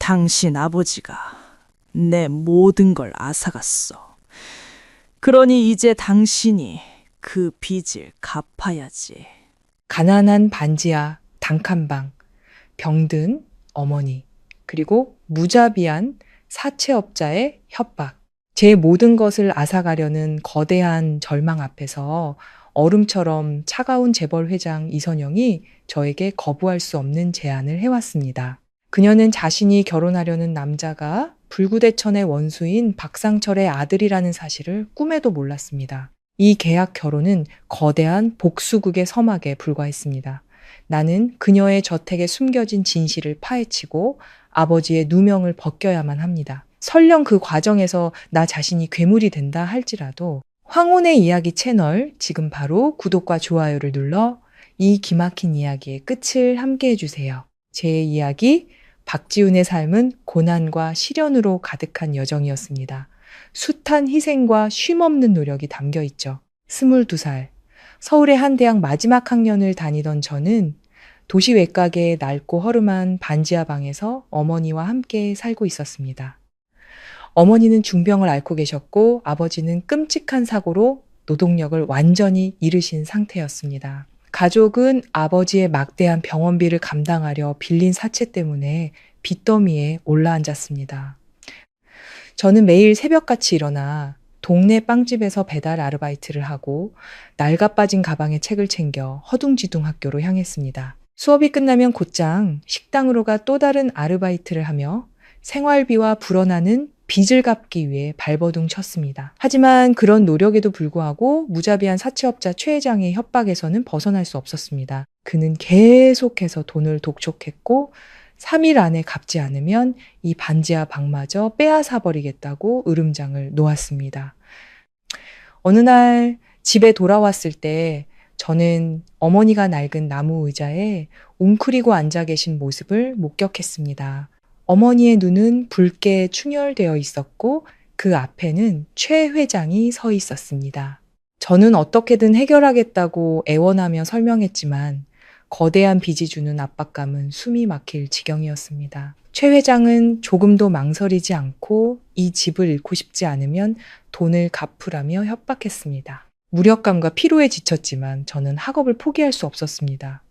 당신 아버지가 내 모든 걸 앗아갔어. 그러니 이제 당신이 그 빚을 갚아야지. 가난한 반지하 단칸방, 병든 어머니, 그리고 무자비한 사채업자의 협박. 제 모든 것을 앗아가려는 거대한 절망 앞에서 얼음처럼 차가운 재벌 회장 이선영이 저에게 거부할 수 없는 제안을 해왔습니다. 그녀는 자신이 결혼하려는 남자가 불구대천의 원수인 박상철의 아들이라는 사실을 꿈에도 몰랐습니다. 이 계약 결혼은 거대한 복수극의 서막에 불과했습니다. 나는 그녀의 저택에 숨겨진 진실을 파헤치고 아버지의 누명을 벗겨야만 합니다. 설령 그 과정에서 나 자신이 괴물이 된다 할지라도 황혼의 이야기 채널 지금 바로 구독과 좋아요를 눌러 이 기막힌 이야기의 끝을 함께 해주세요. 제 이야기 박지훈의 삶은 고난과 시련으로 가득한 여정이었습니다. 숱한 희생과 쉼없는 노력이 담겨 있죠. 22살, 서울의 한 대학 마지막 학년을 다니던 저는 도시 외곽의 낡고 허름한 반지하 방에서 어머니와 함께 살고 있었습니다. 어머니는 중병을 앓고 계셨고 아버지는 끔찍한 사고로 노동력을 완전히 잃으신 상태였습니다. 가족은 아버지의 막대한 병원비를 감당하려 빌린 사채 때문에 빚더미에 올라앉았습니다. 저는 매일 새벽같이 일어나 동네 빵집에서 배달 아르바이트를 하고 낡아빠진 가방에 책을 챙겨 허둥지둥 학교로 향했습니다. 수업이 끝나면 곧장 식당으로 가 또 다른 아르바이트를 하며 생활비와 불어나는 빚을 갚기 위해 발버둥 쳤습니다. 하지만 그런 노력에도 불구하고 무자비한 사채업자 최 회장의 협박에서는 벗어날 수 없었습니다. 그는 계속해서 돈을 독촉했고 3일 안에 갚지 않으면 이 반지하 방마저 빼앗아 버리겠다고 으름장을 놓았습니다. 어느 날 집에 돌아왔을 때 저는 어머니가 낡은 나무 의자에 웅크리고 앉아 계신 모습을 목격했습니다. 어머니의 눈은 붉게 충혈되어 있었고 그 앞에는 최 회장이 서 있었습니다. 저는 어떻게든 해결하겠다고 애원하며 설명했지만 거대한 빚이 주는 압박감은 숨이 막힐 지경이었습니다. 최 회장은 조금도 망설이지 않고 이 집을 잃고 싶지 않으면 돈을 갚으라며 협박했습니다. 무력감과 피로에 지쳤지만 저는 학업을 포기할 수 없었습니다.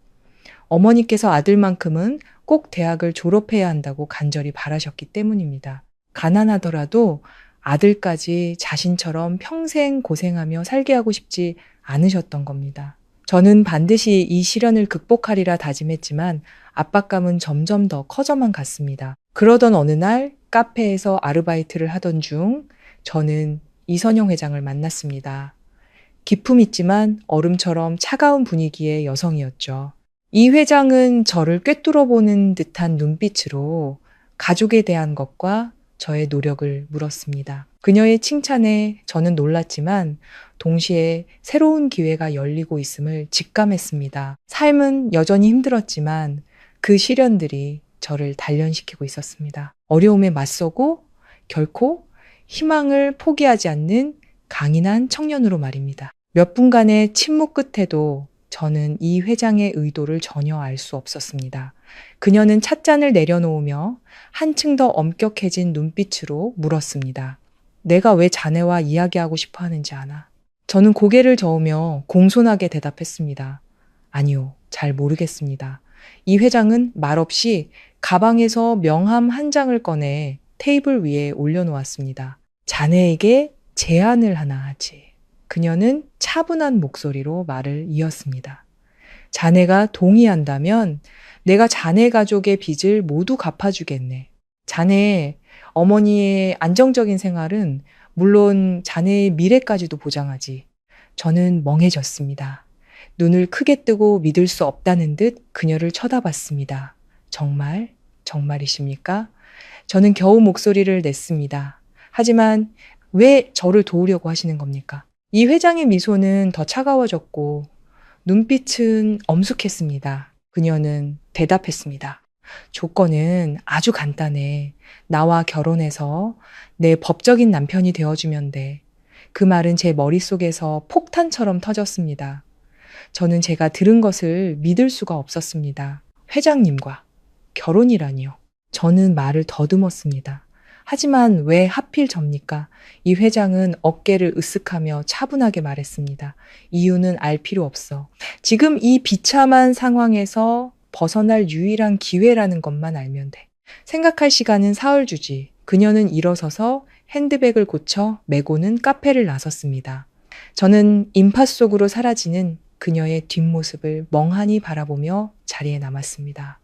어머니께서 아들만큼은 꼭 대학을 졸업해야 한다고 간절히 바라셨기 때문입니다. 가난하더라도 아들까지 자신처럼 평생 고생하며 살게 하고 싶지 않으셨던 겁니다. 저는 반드시 이 시련을 극복하리라 다짐했지만 압박감은 점점 더 커져만 갔습니다. 그러던 어느 날 카페에서 아르바이트를 하던 중 저는 이선영 회장을 만났습니다. 기품 있지만 얼음처럼 차가운 분위기의 여성이었죠. 이 회장은 저를 꿰뚫어보는 듯한 눈빛으로 가족에 대한 것과 저의 노력을 물었습니다. 그녀의 칭찬에 저는 놀랐지만 동시에 새로운 기회가 열리고 있음을 직감했습니다. 삶은 여전히 힘들었지만 그 시련들이 저를 단련시키고 있었습니다. 어려움에 맞서고 결코 희망을 포기하지 않는 강인한 청년으로 말입니다. 몇 분간의 침묵 끝에도 저는 이 회장의 의도를 전혀 알 수 없었습니다. 그녀는 찻잔을 내려놓으며 한층 더 엄격해진 눈빛으로 물었습니다. 내가 왜 자네와 이야기하고 싶어 하는지 아나? 저는 고개를 저으며 공손하게 대답했습니다. 아니요, 잘 모르겠습니다. 이 회장은 말없이 가방에서 명함 한 장을 꺼내 테이블 위에 올려놓았습니다. 자네에게 제안을 하나 하지. 그녀는 차분한 목소리로 말을 이었습니다. 자네가 동의한다면 내가 자네 가족의 빚을 모두 갚아주겠네. 자네 어머니의 안정적인 생활은 물론 자네의 미래까지도 보장하지. 저는 멍해졌습니다. 눈을 크게 뜨고 믿을 수 없다는 듯 그녀를 쳐다봤습니다. 정말? 정말이십니까? 저는 겨우 목소리를 냈습니다. 하지만 왜 저를 도우려고 하시는 겁니까? 이 회장의 미소는 더 차가워졌고 눈빛은 엄숙했습니다. 그녀는 대답했습니다. 조건은 아주 간단해. 나와 결혼해서 내 법적인 남편이 되어주면 돼. 그 말은 제 머릿속에서 폭탄처럼 터졌습니다. 저는 제가 들은 것을 믿을 수가 없었습니다. 회장님과 결혼이라니요. 저는 말을 더듬었습니다. 하지만 왜 하필 접니까? 이 회장은 어깨를 으쓱하며 차분하게 말했습니다. 이유는 알 필요 없어. 지금 이 비참한 상황에서 벗어날 유일한 기회라는 것만 알면 돼. 생각할 시간은 사흘 주지. 그녀는 일어서서 핸드백을 고쳐 메고는 카페를 나섰습니다. 저는 인파 속으로 사라지는 그녀의 뒷모습을 멍하니 바라보며 자리에 남았습니다.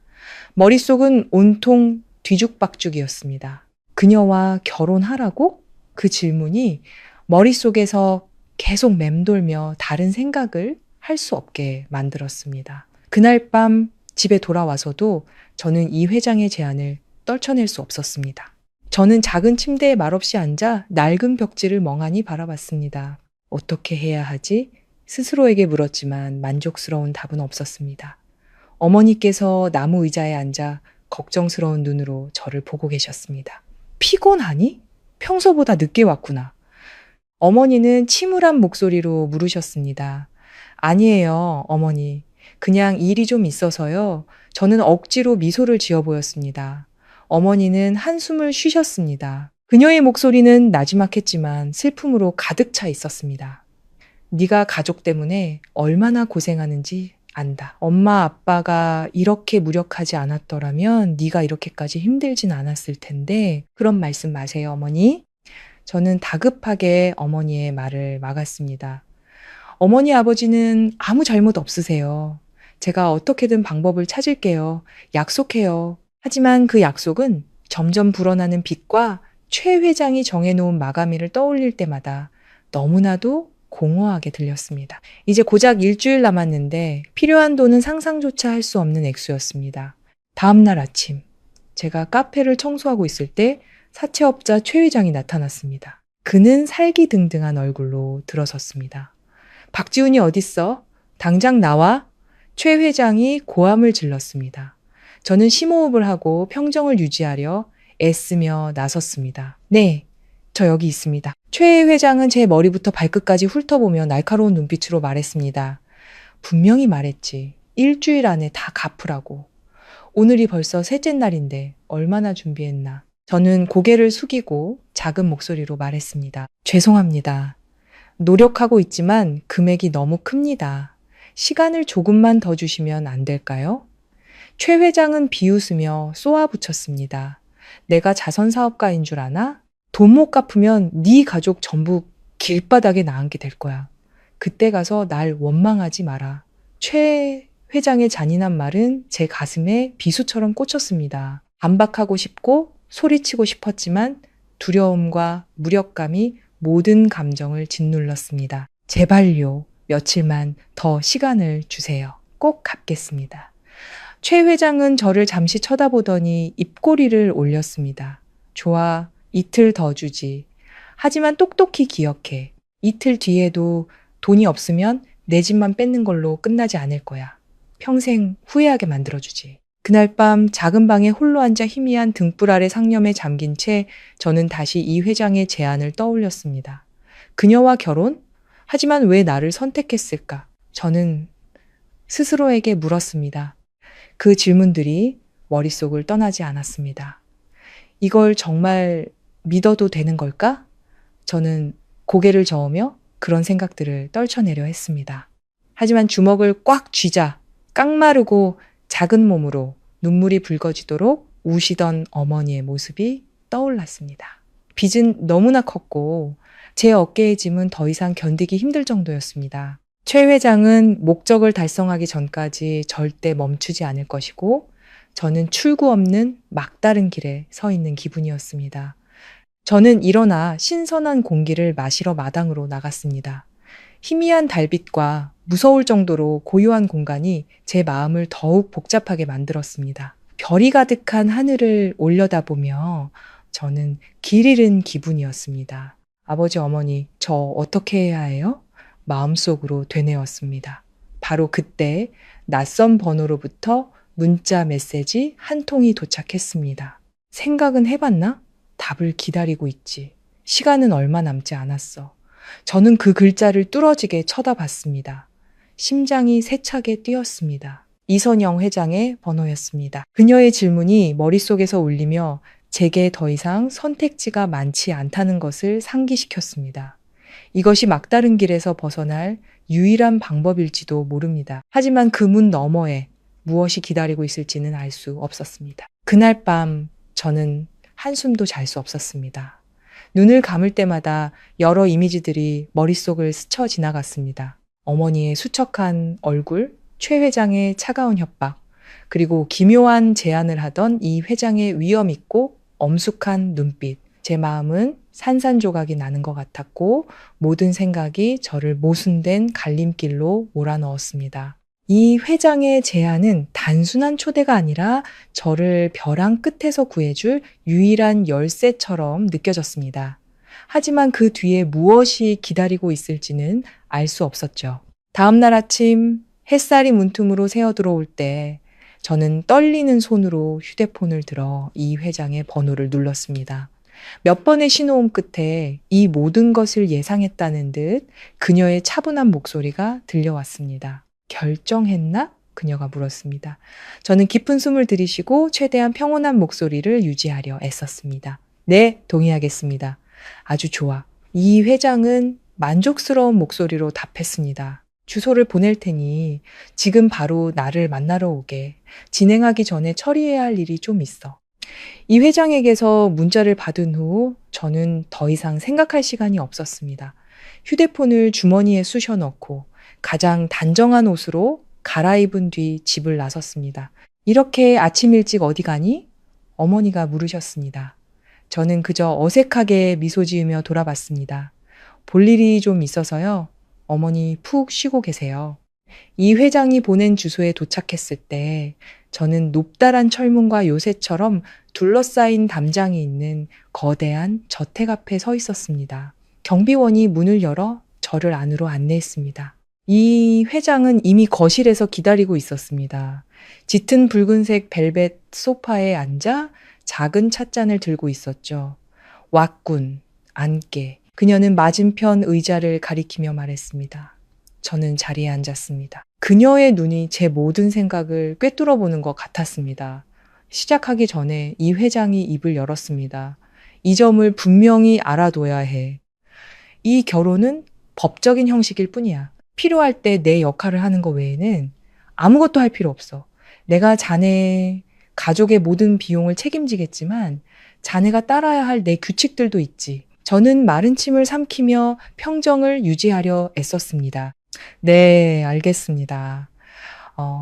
머릿속은 온통 뒤죽박죽이었습니다. 그녀와 결혼하라고? 그 질문이 머릿속에서 계속 맴돌며 다른 생각을 할 수 없게 만들었습니다. 그날 밤 집에 돌아와서도 저는 이 회장의 제안을 떨쳐낼 수 없었습니다. 저는 작은 침대에 말없이 앉아 낡은 벽지를 멍하니 바라봤습니다. 어떻게 해야 하지? 스스로에게 물었지만 만족스러운 답은 없었습니다. 어머니께서 나무 의자에 앉아 걱정스러운 눈으로 저를 보고 계셨습니다. 피곤하니? 평소보다 늦게 왔구나. 어머니는 침울한 목소리로 물으셨습니다. 아니에요, 어머니. 그냥 일이 좀 있어서요. 저는 억지로 미소를 지어 보였습니다. 어머니는 한숨을 쉬셨습니다. 그녀의 목소리는 나지막했지만 슬픔으로 가득 차 있었습니다. 네가 가족 때문에 얼마나 고생하는지 안다. 엄마 아빠가 이렇게 무력하지 않았더라면 네가 이렇게까지 힘들진 않았을 텐데 그런 말씀 마세요, 어머니. 저는 다급하게 어머니의 말을 막았습니다. 어머니 아버지는 아무 잘못 없으세요. 제가 어떻게든 방법을 찾을게요. 약속해요. 하지만 그 약속은 점점 불어나는 빛과 최 회장이 정해놓은 마감일을 떠올릴 때마다 너무나도 공허하게 들렸습니다. 이제 고작 일주일 남았는데 필요한 돈은 상상조차 할 수 없는 액수였습니다. 다음 날 아침, 제가 카페를 청소하고 있을 때 사채업자 최 회장이 나타났습니다. 그는 살기등등한 얼굴로 들어섰습니다. 박지훈이 어딨어? 당장 나와? 최 회장이 고함을 질렀습니다. 저는 심호흡을 하고 평정을 유지하려 애쓰며 나섰습니다. 네, 저 여기 있습니다. 최 회장은 제 머리부터 발끝까지 훑어보며 날카로운 눈빛으로 말했습니다. 분명히 말했지. 일주일 안에 다 갚으라고. 오늘이 벌써 셋째 날인데 얼마나 준비했나. 저는 고개를 숙이고 작은 목소리로 말했습니다. 죄송합니다. 노력하고 있지만 금액이 너무 큽니다. 시간을 조금만 더 주시면 안 될까요? 최 회장은 비웃으며 쏘아붙였습니다. 내가 자선사업가인 줄 아나? 돈 못 갚으면 네 가족 전부 길바닥에 나앉게 될 거야. 그때 가서 날 원망하지 마라. 최 회장의 잔인한 말은 제 가슴에 비수처럼 꽂혔습니다. 반박하고 싶고 소리치고 싶었지만 두려움과 무력감이 모든 감정을 짓눌렀습니다. 제발요. 며칠만 더 시간을 주세요. 꼭 갚겠습니다. 최 회장은 저를 잠시 쳐다보더니 입꼬리를 올렸습니다. 좋아. 이틀 더 주지. 하지만 똑똑히 기억해. 이틀 뒤에도 돈이 없으면 내 집만 뺏는 걸로 끝나지 않을 거야. 평생 후회하게 만들어주지. 그날 밤 작은 방에 홀로 앉아 희미한 등불 아래 상념에 잠긴 채 저는 다시 이 회장의 제안을 떠올렸습니다. 그녀와 결혼? 하지만 왜 나를 선택했을까? 저는 스스로에게 물었습니다. 그 질문들이 머릿속을 떠나지 않았습니다. 이걸 정말 믿어도 되는 걸까? 저는 고개를 저으며 그런 생각들을 떨쳐내려 했습니다. 하지만 주먹을 꽉 쥐자 깡마르고 작은 몸으로 눈물이 붉어지도록 우시던 어머니의 모습이 떠올랐습니다. 빚은 너무나 컸고 제 어깨의 짐은 더 이상 견디기 힘들 정도였습니다. 최 회장은 목적을 달성하기 전까지 절대 멈추지 않을 것이고 저는 출구 없는 막다른 길에 서 있는 기분이었습니다. 저는 일어나 신선한 공기를 마시러 마당으로 나갔습니다. 희미한 달빛과 무서울 정도로 고요한 공간이 제 마음을 더욱 복잡하게 만들었습니다. 별이 가득한 하늘을 올려다보며 저는 길 잃은 기분이었습니다. 아버지, 어머니, 저 어떻게 해야 해요? 마음속으로 되뇌었습니다. 바로 그때 낯선 번호로부터 문자 메시지 한 통이 도착했습니다. 생각은 해봤나? 답을 기다리고 있지. 시간은 얼마 남지 않았어. 저는 그 글자를 뚫어지게 쳐다봤습니다. 심장이 세차게 뛰었습니다. 이선영 회장의 번호였습니다. 그녀의 질문이 머릿속에서 울리며 제게 더 이상 선택지가 많지 않다는 것을 상기시켰습니다. 이것이 막다른 길에서 벗어날 유일한 방법일지도 모릅니다. 하지만 그 문 너머에 무엇이 기다리고 있을지는 알 수 없었습니다. 그날 밤 저는 한숨도 잘 수 없었습니다. 눈을 감을 때마다 여러 이미지들이 머릿속을 스쳐 지나갔습니다. 어머니의 수척한 얼굴, 최 회장의 차가운 협박, 그리고 기묘한 제안을 하던 이 회장의 위험 있고 엄숙한 눈빛. 제 마음은 산산조각이 나는 것 같았고 모든 생각이 저를 모순된 갈림길로 몰아넣었습니다. 이 회장의 제안은 단순한 초대가 아니라 저를 벼랑 끝에서 구해줄 유일한 열쇠처럼 느껴졌습니다. 하지만 그 뒤에 무엇이 기다리고 있을지는 알 수 없었죠. 다음 날 아침 햇살이 문틈으로 새어 들어올 때 저는 떨리는 손으로 휴대폰을 들어 이 회장의 번호를 눌렀습니다. 몇 번의 신호음 끝에 이 모든 것을 예상했다는 듯 그녀의 차분한 목소리가 들려왔습니다. 결정했나? 그녀가 물었습니다. 저는 깊은 숨을 들이쉬고 최대한 평온한 목소리를 유지하려 애썼습니다. 네, 동의하겠습니다. 아주 좋아. 이 회장은 만족스러운 목소리로 답했습니다. 주소를 보낼 테니 지금 바로 나를 만나러 오게. 진행하기 전에 처리해야 할 일이 좀 있어. 이 회장에게서 문자를 받은 후 저는 더 이상 생각할 시간이 없었습니다. 휴대폰을 주머니에 쑤셔 넣고 가장 단정한 옷으로 갈아입은 뒤 집을 나섰습니다. 이렇게 아침 일찍 어디 가니? 어머니가 물으셨습니다. 저는 그저 어색하게 미소 지으며 돌아봤습니다. 볼 일이 좀 있어서요. 어머니 푹 쉬고 계세요. 이 회장이 보낸 주소에 도착했을 때 저는 높다란 철문과 요새처럼 둘러싸인 담장이 있는 거대한 저택 앞에 서 있었습니다. 경비원이 문을 열어 저를 안으로 안내했습니다. 이 회장은 이미 거실에서 기다리고 있었습니다. 짙은 붉은색 벨벳 소파에 앉아 작은 찻잔을 들고 있었죠. 왔군, 앉게. 그녀는 맞은편 의자를 가리키며 말했습니다. 저는 자리에 앉았습니다. 그녀의 눈이 제 모든 생각을 꿰뚫어 보는 것 같았습니다. 시작하기 전에 이 회장이 입을 열었습니다. 이 점을 분명히 알아둬야 해. 이 결혼은 법적인 형식일 뿐이야. 필요할 때 내 역할을 하는 것 외에는 아무것도 할 필요 없어. 내가 자네 가족의 모든 비용을 책임지겠지만 자네가 따라야 할 내 규칙들도 있지. 저는 마른 침을 삼키며 평정을 유지하려 애썼습니다. 네, 알겠습니다.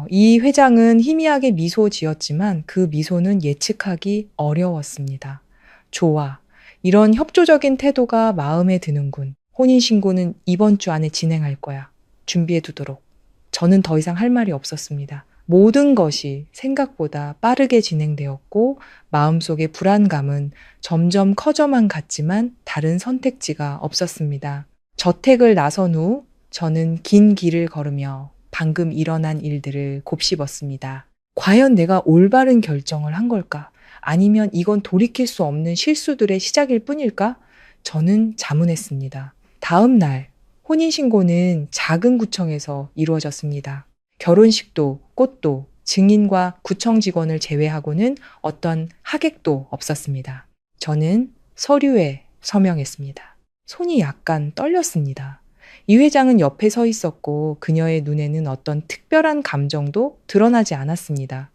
이 회장은 희미하게 미소 지었지만 그 미소는 예측하기 어려웠습니다. 좋아. 이런 협조적인 태도가 마음에 드는군. 혼인신고는 이번 주 안에 진행할 거야. 준비해 두도록. 저는 더 이상 할 말이 없었습니다. 모든 것이 생각보다 빠르게 진행되었고 마음속의 불안감은 점점 커져만 갔지만 다른 선택지가 없었습니다. 저택을 나선 후 저는 긴 길을 걸으며 방금 일어난 일들을 곱씹었습니다. 과연 내가 올바른 결정을 한 걸까? 아니면 이건 돌이킬 수 없는 실수들의 시작일 뿐일까? 저는 자문했습니다. 다음 날 혼인신고는 작은 구청에서 이루어졌습니다. 결혼식도 꽃도 증인과 구청 직원을 제외하고는 어떤 하객도 없었습니다. 저는 서류에 서명했습니다. 손이 약간 떨렸습니다. 이 회장은 옆에 서 있었고 그녀의 눈에는 어떤 특별한 감정도 드러나지 않았습니다.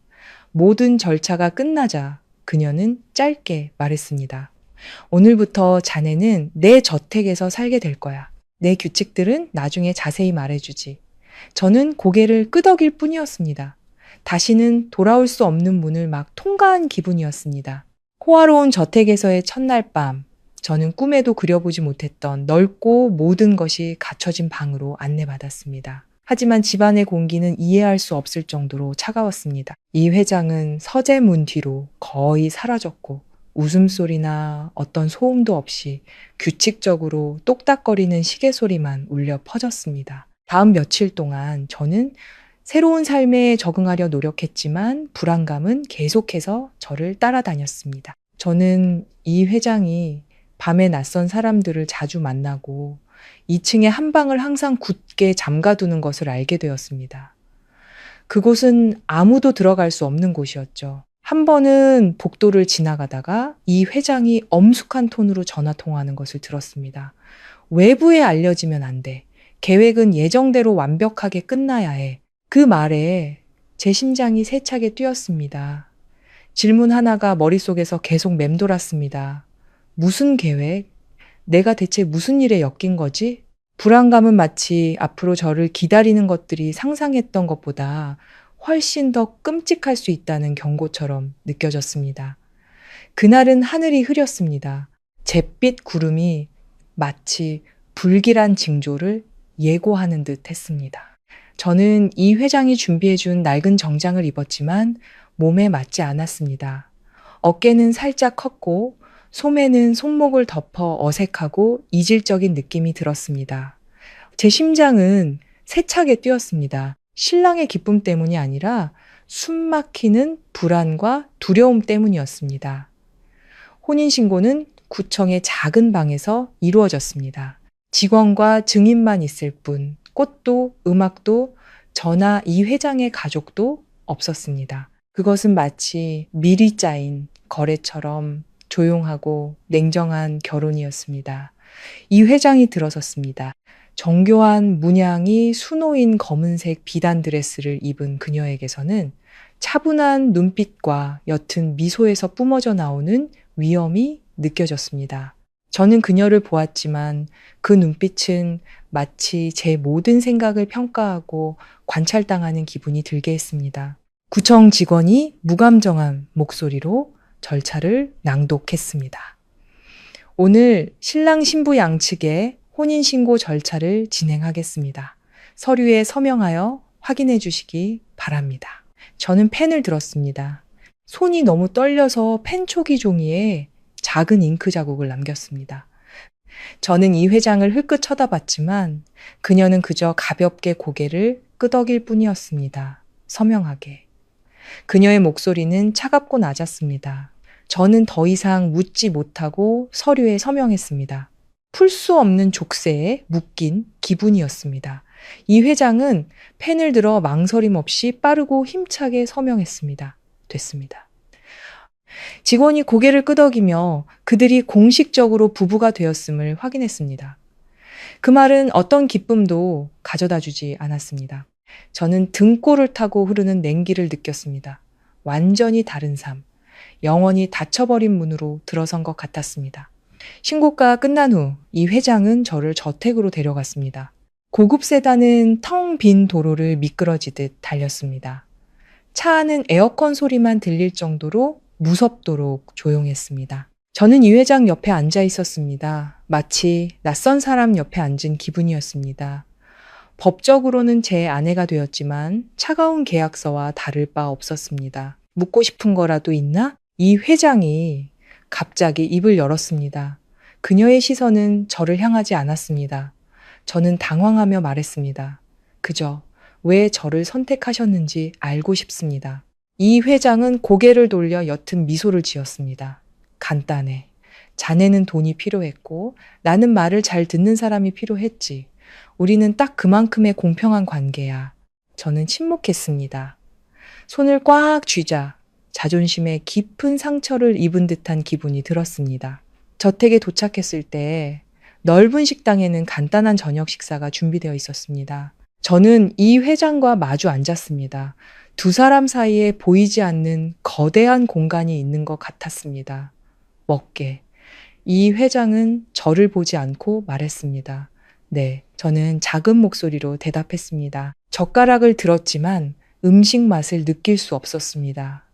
모든 절차가 끝나자 그녀는 짧게 말했습니다. 오늘부터 자네는 내 저택에서 살게 될 거야. 내 규칙들은 나중에 자세히 말해주지. 저는 고개를 끄덕일 뿐이었습니다. 다시는 돌아올 수 없는 문을 막 통과한 기분이었습니다. 호화로운 저택에서의 첫날 밤, 저는 꿈에도 그려보지 못했던 넓고 모든 것이 갖춰진 방으로 안내받았습니다. 하지만 집안의 공기는 이해할 수 없을 정도로 차가웠습니다. 이 회장은 서재문 뒤로 거의 사라졌고 웃음소리나 어떤 소음도 없이 규칙적으로 똑딱거리는 시계 소리만 울려 퍼졌습니다. 다음 며칠 동안 저는 새로운 삶에 적응하려 노력했지만 불안감은 계속해서 저를 따라다녔습니다. 저는 이 회장이 밤에 낯선 사람들을 자주 만나고 2층에 한 방을 항상 굳게 잠가두는 것을 알게 되었습니다. 그곳은 아무도 들어갈 수 없는 곳이었죠. 한 번은 복도를 지나가다가 이 회장이 엄숙한 톤으로 전화 통화하는 것을 들었습니다. 외부에 알려지면 안 돼. 계획은 예정대로 완벽하게 끝나야 해. 그 말에 제 심장이 세차게 뛰었습니다. 질문 하나가 머릿속에서 계속 맴돌았습니다. 무슨 계획? 내가 대체 무슨 일에 엮인 거지? 불안감은 마치 앞으로 저를 기다리는 것들이 상상했던 것보다 훨씬 더 끔찍할 수 있다는 경고처럼 느껴졌습니다. 그날은 하늘이 흐렸습니다. 잿빛 구름이 마치 불길한 징조를 예고하는 듯 했습니다. 저는 이 회장이 준비해준 낡은 정장을 입었지만 몸에 맞지 않았습니다. 어깨는 살짝 컸고 소매는 손목을 덮어 어색하고 이질적인 느낌이 들었습니다. 제 심장은 세차게 뛰었습니다. 신랑의 기쁨 때문이 아니라 숨막히는 불안과 두려움 때문이었습니다. 혼인신고는 구청의 작은 방에서 이루어졌습니다. 직원과 증인만 있을 뿐 꽃도 음악도 저나 이 회장의 가족도 없었습니다. 그것은 마치 미리 짜인 거래처럼 조용하고 냉정한 결혼이었습니다. 이 회장이 들어섰습니다. 정교한 문양이 수놓인 검은색 비단 드레스를 입은 그녀에게서는 차분한 눈빛과 옅은 미소에서 뿜어져 나오는 위엄이 느껴졌습니다. 저는 그녀를 보았지만 그 눈빛은 마치 제 모든 생각을 평가하고 관찰당하는 기분이 들게 했습니다. 구청 직원이 무감정한 목소리로 절차를 낭독했습니다. 오늘 신랑 신부 양측의 혼인신고 절차를 진행하겠습니다. 서류에 서명하여 확인해 주시기 바랍니다. 저는 펜을 들었습니다. 손이 너무 떨려서 펜초기 종이에 작은 잉크 자국을 남겼습니다. 저는 이 회장을 흘끗 쳐다봤지만 그녀는 그저 가볍게 고개를 끄덕일 뿐이었습니다. 서명하게. 그녀의 목소리는 차갑고 낮았습니다. 저는 더 이상 묻지 못하고 서류에 서명했습니다. 풀 수 없는 족쇄에 묶인 기분이었습니다. 이 회장은 펜을 들어 망설임 없이 빠르고 힘차게 서명했습니다. 됐습니다. 직원이 고개를 끄덕이며 그들이 공식적으로 부부가 되었음을 확인했습니다. 그 말은 어떤 기쁨도 가져다 주지 않았습니다. 저는 등골을 타고 흐르는 냉기를 느꼈습니다. 완전히 다른 삶, 영원히 닫혀버린 문으로 들어선 것 같았습니다. 신고가 끝난 후 이 회장은 저를 저택으로 데려갔습니다. 고급 세단은 텅 빈 도로를 미끄러지듯 달렸습니다. 차 안은 에어컨 소리만 들릴 정도로 무섭도록 조용했습니다. 저는 이 회장 옆에 앉아 있었습니다. 마치 낯선 사람 옆에 앉은 기분이었습니다. 법적으로는 제 아내가 되었지만 차가운 계약서와 다를 바 없었습니다. 묻고 싶은 거라도 있나? 이 회장이 갑자기 입을 열었습니다. 그녀의 시선은 저를 향하지 않았습니다. 저는 당황하며 말했습니다. 그저 왜 저를 선택하셨는지 알고 싶습니다. 이 회장은 고개를 돌려 옅은 미소를 지었습니다. 간단해. 자네는 돈이 필요했고 나는 말을 잘 듣는 사람이 필요했지. 우리는 딱 그만큼의 공평한 관계야. 저는 침묵했습니다. 손을 꽉 쥐자 자존심에 깊은 상처를 입은 듯한 기분이 들었습니다. 저택에 도착했을 때 넓은 식당에는 간단한 저녁 식사가 준비되어 있었습니다. 저는 이 회장과 마주 앉았습니다. 두 사람 사이에 보이지 않는 거대한 공간이 있는 것 같았습니다. 먹게. 이 회장은 저를 보지 않고 말했습니다. 네, 저는 작은 목소리로 대답했습니다. 젓가락을 들었지만 음식 맛을 느낄 수 없었습니다.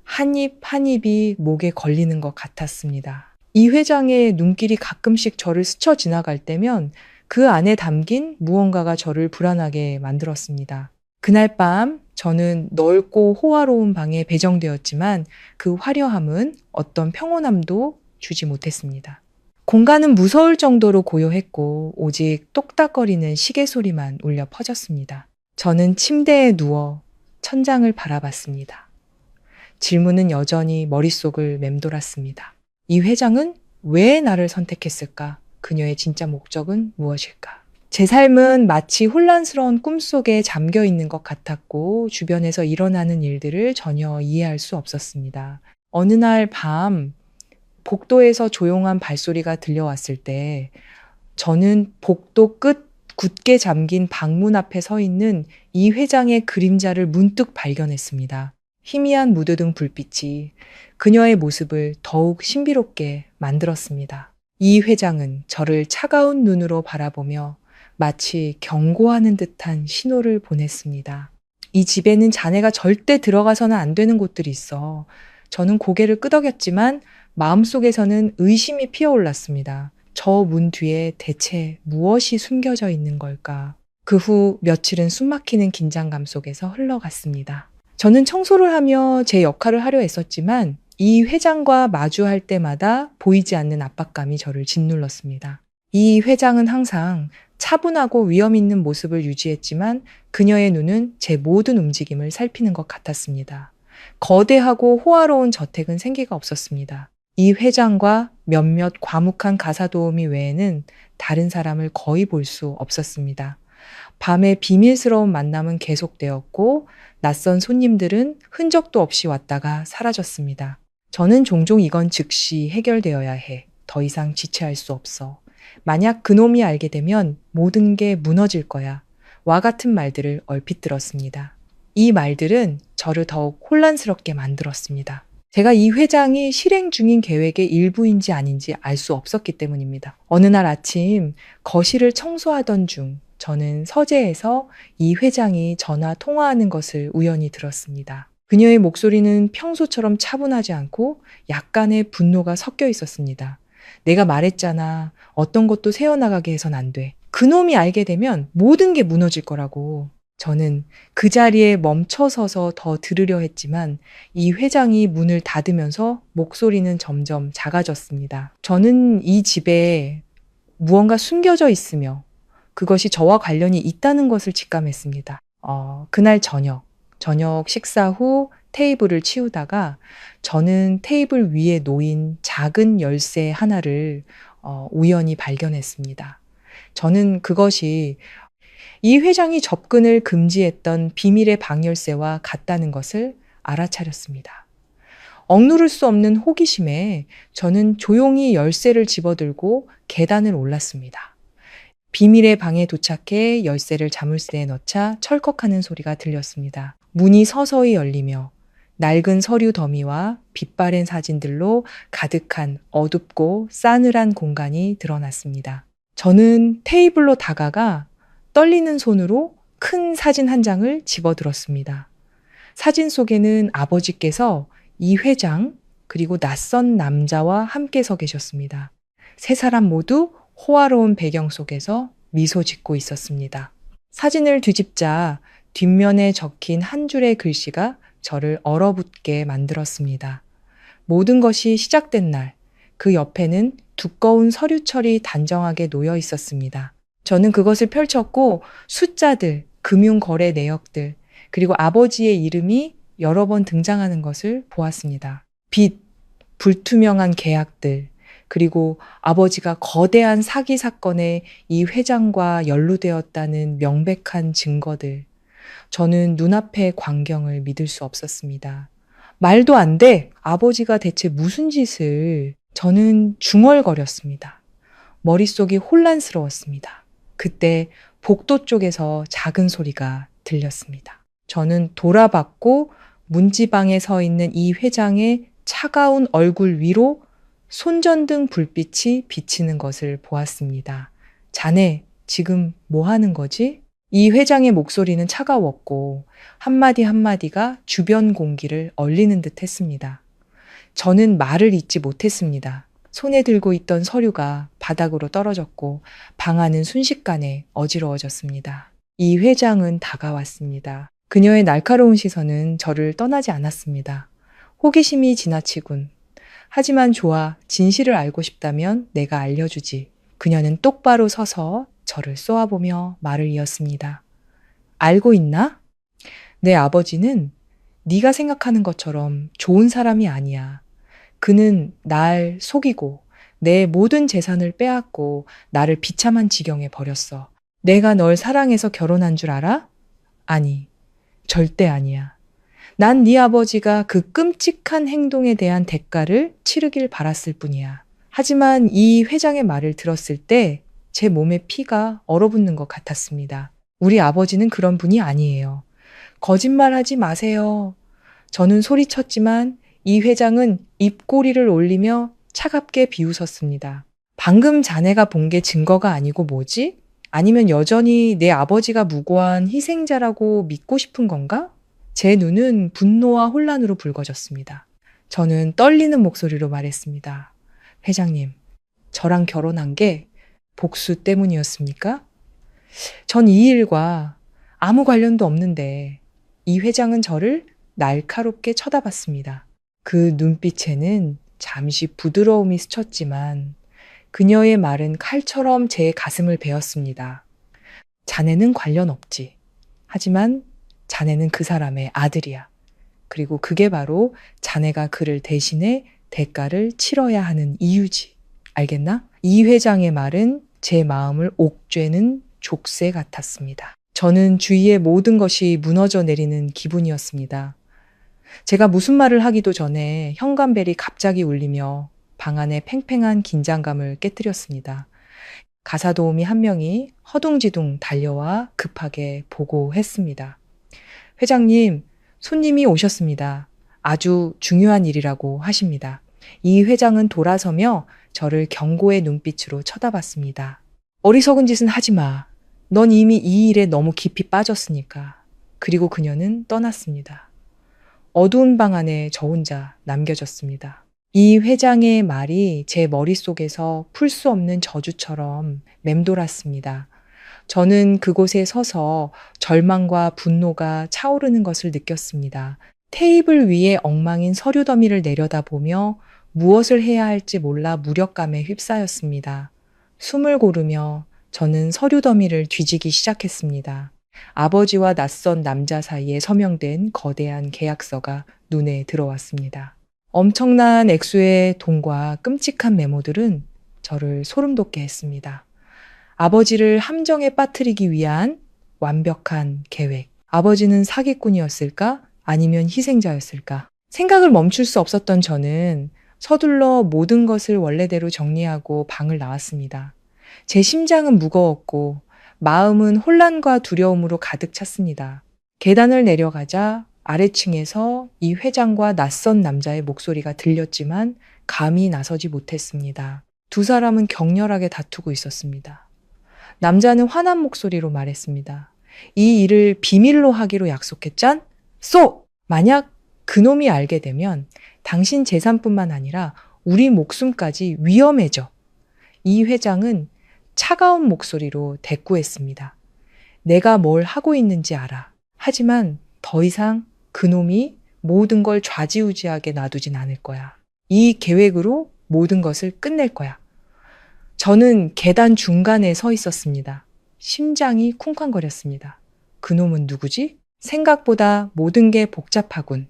한 입 한 입이 목에 걸리는 것 같았습니다. 이 회장의 눈길이 가끔씩 저를 스쳐 지나갈 때면 그 안에 담긴 무언가가 저를 불안하게 만들었습니다. 그날 밤 저는 넓고 호화로운 방에 배정되었지만 그 화려함은 어떤 평온함도 주지 못했습니다. 공간은 무서울 정도로 고요했고 오직 똑딱거리는 시계 소리만 울려 퍼졌습니다. 저는 침대에 누워 천장을 바라봤습니다. 질문은 여전히 머릿속을 맴돌았습니다. 이 회장은 왜 나를 선택했을까? 그녀의 진짜 목적은 무엇일까? 제 삶은 마치 혼란스러운 꿈속에 잠겨 있는 것 같았고 주변에서 일어나는 일들을 전혀 이해할 수 없었습니다. 어느 날 밤 복도에서 조용한 발소리가 들려왔을 때 저는 복도 끝 굳게 잠긴 방문 앞에 서 있는 이 회장의 그림자를 문득 발견했습니다. 희미한 무드등 불빛이 그녀의 모습을 더욱 신비롭게 만들었습니다. 이 회장은 저를 차가운 눈으로 바라보며 마치 경고하는 듯한 신호를 보냈습니다. 이 집에는 자네가 절대 들어가서는 안 되는 곳들이 있어. 저는 고개를 끄덕였지만 마음속에서는 의심이 피어올랐습니다. 저 문 뒤에 대체 무엇이 숨겨져 있는 걸까? 그 후 며칠은 숨막히는 긴장감 속에서 흘러갔습니다. 저는 청소를 하며 제 역할을 하려 애썼지만 이 회장과 마주할 때마다 보이지 않는 압박감이 저를 짓눌렀습니다. 이 회장은 항상 차분하고 위험 있는 모습을 유지했지만 그녀의 눈은 제 모든 움직임을 살피는 것 같았습니다. 거대하고 호화로운 저택은 생기가 없었습니다. 이 회장과 몇몇 과묵한 가사 도우미 외에는 다른 사람을 거의 볼 수 없었습니다. 밤에 비밀스러운 만남은 계속되었고 낯선 손님들은 흔적도 없이 왔다가 사라졌습니다. 저는 종종 이건 즉시 해결되어야 해. 더 이상 지체할 수 없어. 만약 그놈이 알게 되면 모든 게 무너질 거야. 와 같은 말들을 얼핏 들었습니다. 이 말들은 저를 더욱 혼란스럽게 만들었습니다. 제가 이 회장이 실행 중인 계획의 일부인지 아닌지 알 수 없었기 때문입니다. 어느 날 아침 거실을 청소하던 중 저는 서재에서 이 회장이 전화 통화하는 것을 우연히 들었습니다. 그녀의 목소리는 평소처럼 차분하지 않고 약간의 분노가 섞여 있었습니다. 내가 말했잖아. 어떤 것도 새어나가게 해선 안 돼. 그놈이 알게 되면 모든 게 무너질 거라고. 저는 그 자리에 멈춰서서 더 들으려 했지만 이 회장이 문을 닫으면서 목소리는 점점 작아졌습니다. 저는 이 집에 무언가 숨겨져 있으며 그것이 저와 관련이 있다는 것을 직감했습니다. 그날 저녁 식사 후 테이블을 치우다가 저는 테이블 위에 놓인 작은 열쇠 하나를 우연히 발견했습니다. 저는 그것이 이 회장이 접근을 금지했던 비밀의 방열쇠와 같다는 것을 알아차렸습니다. 억누를 수 없는 호기심에 저는 조용히 열쇠를 집어들고 계단을 올랐습니다. 비밀의 방에 도착해 열쇠를 자물쇠에 넣자 철컥하는 소리가 들렸습니다. 문이 서서히 열리며 낡은 서류 더미와 빛바랜 사진들로 가득한 어둡고 싸늘한 공간이 드러났습니다. 저는 테이블로 다가가 떨리는 손으로 큰 사진 한 장을 집어들었습니다. 사진 속에는 아버지께서 이 회장 그리고 낯선 남자와 함께 서 계셨습니다. 세 사람 모두 호화로운 배경 속에서 미소 짓고 있었습니다. 사진을 뒤집자 뒷면에 적힌 한 줄의 글씨가 저를 얼어붙게 만들었습니다. 모든 것이 시작된 날, 그 옆에는 두꺼운 서류철이 단정하게 놓여 있었습니다. 저는 그것을 펼쳤고 숫자들, 금융거래 내역들, 그리고 아버지의 이름이 여러 번 등장하는 것을 보았습니다. 빚, 불투명한 계약들, 그리고 아버지가 거대한 사기 사건에 이 회장과 연루되었다는 명백한 증거들. 저는 눈앞의 광경을 믿을 수 없었습니다. 말도 안 돼! 아버지가 대체 무슨 짓을... 저는 중얼거렸습니다. 머릿속이 혼란스러웠습니다. 그때 복도 쪽에서 작은 소리가 들렸습니다. 저는 돌아봤고 문지방에 서 있는 이 회장의 차가운 얼굴 위로 손전등 불빛이 비치는 것을 보았습니다. 자네, 지금 뭐 하는 거지? 이 회장의 목소리는 차가웠고 한마디 한마디가 주변 공기를 얼리는 듯 했습니다. 저는 말을 잇지 못했습니다. 손에 들고 있던 서류가 바닥으로 떨어졌고 방 안은 순식간에 어지러워졌습니다. 이 회장은 다가왔습니다. 그녀의 날카로운 시선은 저를 떠나지 않았습니다. 호기심이 지나치군. 하지만 좋아, 진실을 알고 싶다면 내가 알려주지. 그녀는 똑바로 서서 저를 쏘아보며 말을 이었습니다. 알고 있나? 내 아버지는 네가 생각하는 것처럼 좋은 사람이 아니야. 그는 날 속이고 내 모든 재산을 빼앗고 나를 비참한 지경에 버렸어. 내가 널 사랑해서 결혼한 줄 알아? 아니, 절대 아니야. 난 네 아버지가 그 끔찍한 행동에 대한 대가를 치르길 바랐을 뿐이야. 하지만 이 회장의 말을 들었을 때 제 몸에 피가 얼어붙는 것 같았습니다. 우리 아버지는 그런 분이 아니에요. 거짓말하지 마세요. 저는 소리쳤지만 이 회장은 입꼬리를 올리며 차갑게 비웃었습니다. 방금 자네가 본 게 증거가 아니고 뭐지? 아니면 여전히 내 아버지가 무고한 희생자라고 믿고 싶은 건가? 제 눈은 분노와 혼란으로 붉어졌습니다. 저는 떨리는 목소리로 말했습니다. 회장님, 저랑 결혼한 게 복수 때문이었습니까? 전 이 일과 아무 관련도 없는데 이 회장은 저를 날카롭게 쳐다봤습니다. 그 눈빛에는 잠시 부드러움이 스쳤지만 그녀의 말은 칼처럼 제 가슴을 베었습니다. 자네는 관련 없지. 하지만 자네는 그 사람의 아들이야. 그리고 그게 바로 자네가 그를 대신해 대가를 치러야 하는 이유지. 알겠나? 이 회장의 말은 제 마음을 옥죄는 족쇄 같았습니다. 저는 주위의 모든 것이 무너져 내리는 기분이었습니다. 제가 무슨 말을 하기도 전에 현관벨이 갑자기 울리며 방 안의 팽팽한 긴장감을 깨뜨렸습니다. 가사도우미 한 명이 허둥지둥 달려와 급하게 보고했습니다. 회장님, 손님이 오셨습니다. 아주 중요한 일이라고 하십니다. 이 회장은 돌아서며 저를 경고의 눈빛으로 쳐다봤습니다. 어리석은 짓은 하지 마. 넌 이미 이 일에 너무 깊이 빠졌으니까. 그리고 그녀는 떠났습니다. 어두운 방 안에 저 혼자 남겨졌습니다. 이 회장의 말이 제 머릿속에서 풀 수 없는 저주처럼 맴돌았습니다. 저는 그곳에 서서 절망과 분노가 차오르는 것을 느꼈습니다. 테이블 위에 엉망인 서류 더미를 내려다보며 무엇을 해야 할지 몰라 무력감에 휩싸였습니다. 숨을 고르며 저는 서류 더미를 뒤지기 시작했습니다. 아버지와 낯선 남자 사이에 서명된 거대한 계약서가 눈에 들어왔습니다. 엄청난 액수의 돈과 끔찍한 메모들은 저를 소름 돋게 했습니다. 아버지를 함정에 빠뜨리기 위한 완벽한 계획. 아버지는 사기꾼이었을까? 아니면 희생자였을까? 생각을 멈출 수 없었던 저는 서둘러 모든 것을 원래대로 정리하고 방을 나왔습니다. 제 심장은 무거웠고 마음은 혼란과 두려움으로 가득 찼습니다. 계단을 내려가자 아래층에서 이 회장과 낯선 남자의 목소리가 들렸지만 감히 나서지 못했습니다. 두 사람은 격렬하게 다투고 있었습니다. 남자는 화난 목소리로 말했습니다. 이 일을 비밀로 하기로 약속했잖? 만약 그놈이 알게 되면 당신 재산뿐만 아니라 우리 목숨까지 위험해져. 이 회장은 차가운 목소리로 대꾸했습니다. 내가 뭘 하고 있는지 알아. 하지만 더 이상 그놈이 모든 걸 좌지우지하게 놔두진 않을 거야. 이 계획으로 모든 것을 끝낼 거야. 저는 계단 중간에 서 있었습니다. 심장이 쿵쾅거렸습니다. 그놈은 누구지? 생각보다 모든 게 복잡하군.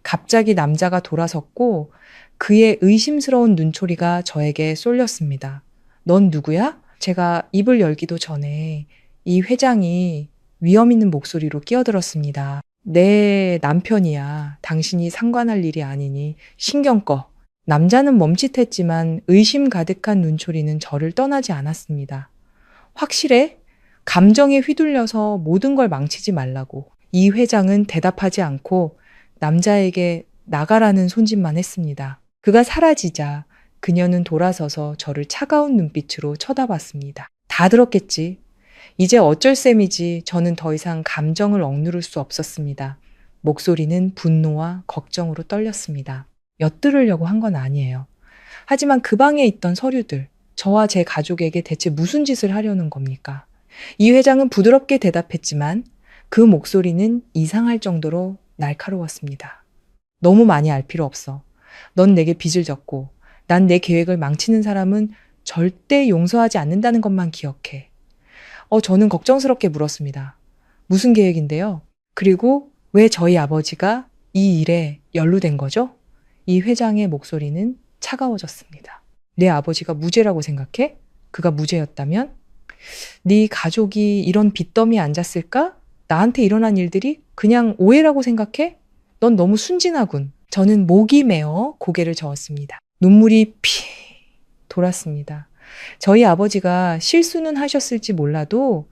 갑자기 남자가 돌아섰고 그의 의심스러운 눈초리가 저에게 쏠렸습니다. 넌 누구야? 제가 입을 열기도 전에 이 회장이 위험 있는 목소리로 끼어들었습니다. 내 남편이야. 당신이 상관할 일이 아니니 신경 꺼. 남자는 멈칫했지만 의심 가득한 눈초리는 저를 떠나지 않았습니다. 확실해? 감정에 휘둘려서 모든 걸 망치지 말라고. 이 회장은 대답하지 않고 남자에게 나가라는 손짓만 했습니다. 그가 사라지자 그녀는 돌아서서 저를 차가운 눈빛으로 쳐다봤습니다. 다 들었겠지. 이제 어쩔 셈이지. 저는 더 이상 감정을 억누를 수 없었습니다. 목소리는 분노와 걱정으로 떨렸습니다. 엿들으려고 한 건 아니에요. 하지만 그 방에 있던 서류들, 저와 제 가족에게 대체 무슨 짓을 하려는 겁니까? 이 회장은 부드럽게 대답했지만 그 목소리는 이상할 정도로 날카로웠습니다. 너무 많이 알 필요 없어. 넌 내게 빚을 졌고 난 내 계획을 망치는 사람은 절대 용서하지 않는다는 것만 기억해. 저는 걱정스럽게 물었습니다. 무슨 계획인데요? 그리고 왜 저희 아버지가 이 일에 연루된 거죠? 이 회장의 목소리는 차가워졌습니다. 내 아버지가 무죄라고 생각해? 그가 무죄였다면? 네 가족이 이런 빚더미에 앉았을까? 나한테 일어난 일들이 그냥 오해라고 생각해? 넌 너무 순진하군. 저는 목이 메어 고개를 저었습니다. 눈물이 피 돌았습니다. 저희 아버지가 실수는 하셨을지 몰라도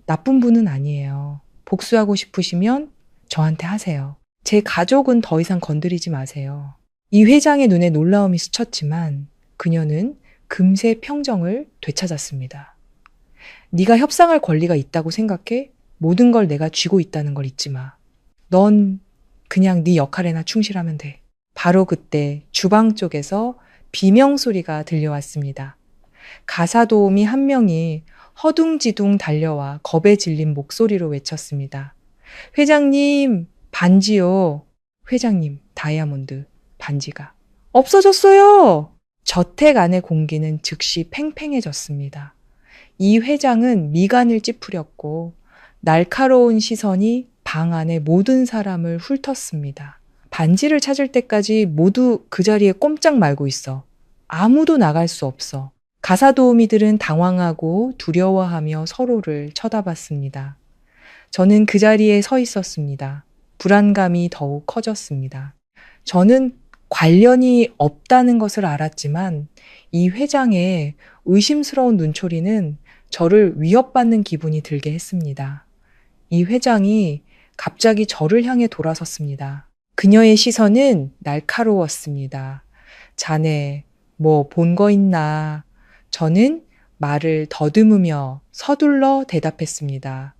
나쁜 분은 아니에요. 복수하고 싶으시면 저한테 하세요. 제 가족은 더 이상 건드리지 마세요. 이 회장의 눈에 놀라움이 스쳤지만 그녀는 금세 평정을 되찾았습니다. 네가 협상할 권리가 있다고 생각해? 모든 걸 내가 쥐고 있다는 걸 잊지 마. 넌 그냥 네 역할에나 충실하면 돼. 바로 그때 주방 쪽에서 비명 소리가 들려왔습니다. 가사도우미 한 명이 허둥지둥 달려와 겁에 질린 목소리로 외쳤습니다. 회장님, 반지요. 회장님, 다이아몬드, 반지가 없어졌어요. 저택 안의 공기는 즉시 팽팽해졌습니다. 이 회장은 미간을 찌푸렸고 날카로운 시선이 방 안의 모든 사람을 훑었습니다. 반지를 찾을 때까지 모두 그 자리에 꼼짝 말고 있어. 아무도 나갈 수 없어. 가사도우미들은 당황하고 두려워하며 서로를 쳐다봤습니다. 저는 그 자리에 서 있었습니다. 불안감이 더욱 커졌습니다. 저는 관련이 없다는 것을 알았지만 이 회장의 의심스러운 눈초리는 저를 위협받는 기분이 들게 했습니다. 이 회장이 갑자기 저를 향해 돌아섰습니다. 그녀의 시선은 날카로웠습니다. 자네, 뭐 본 거 있나? 저는 말을 더듬으며 서둘러 대답했습니다.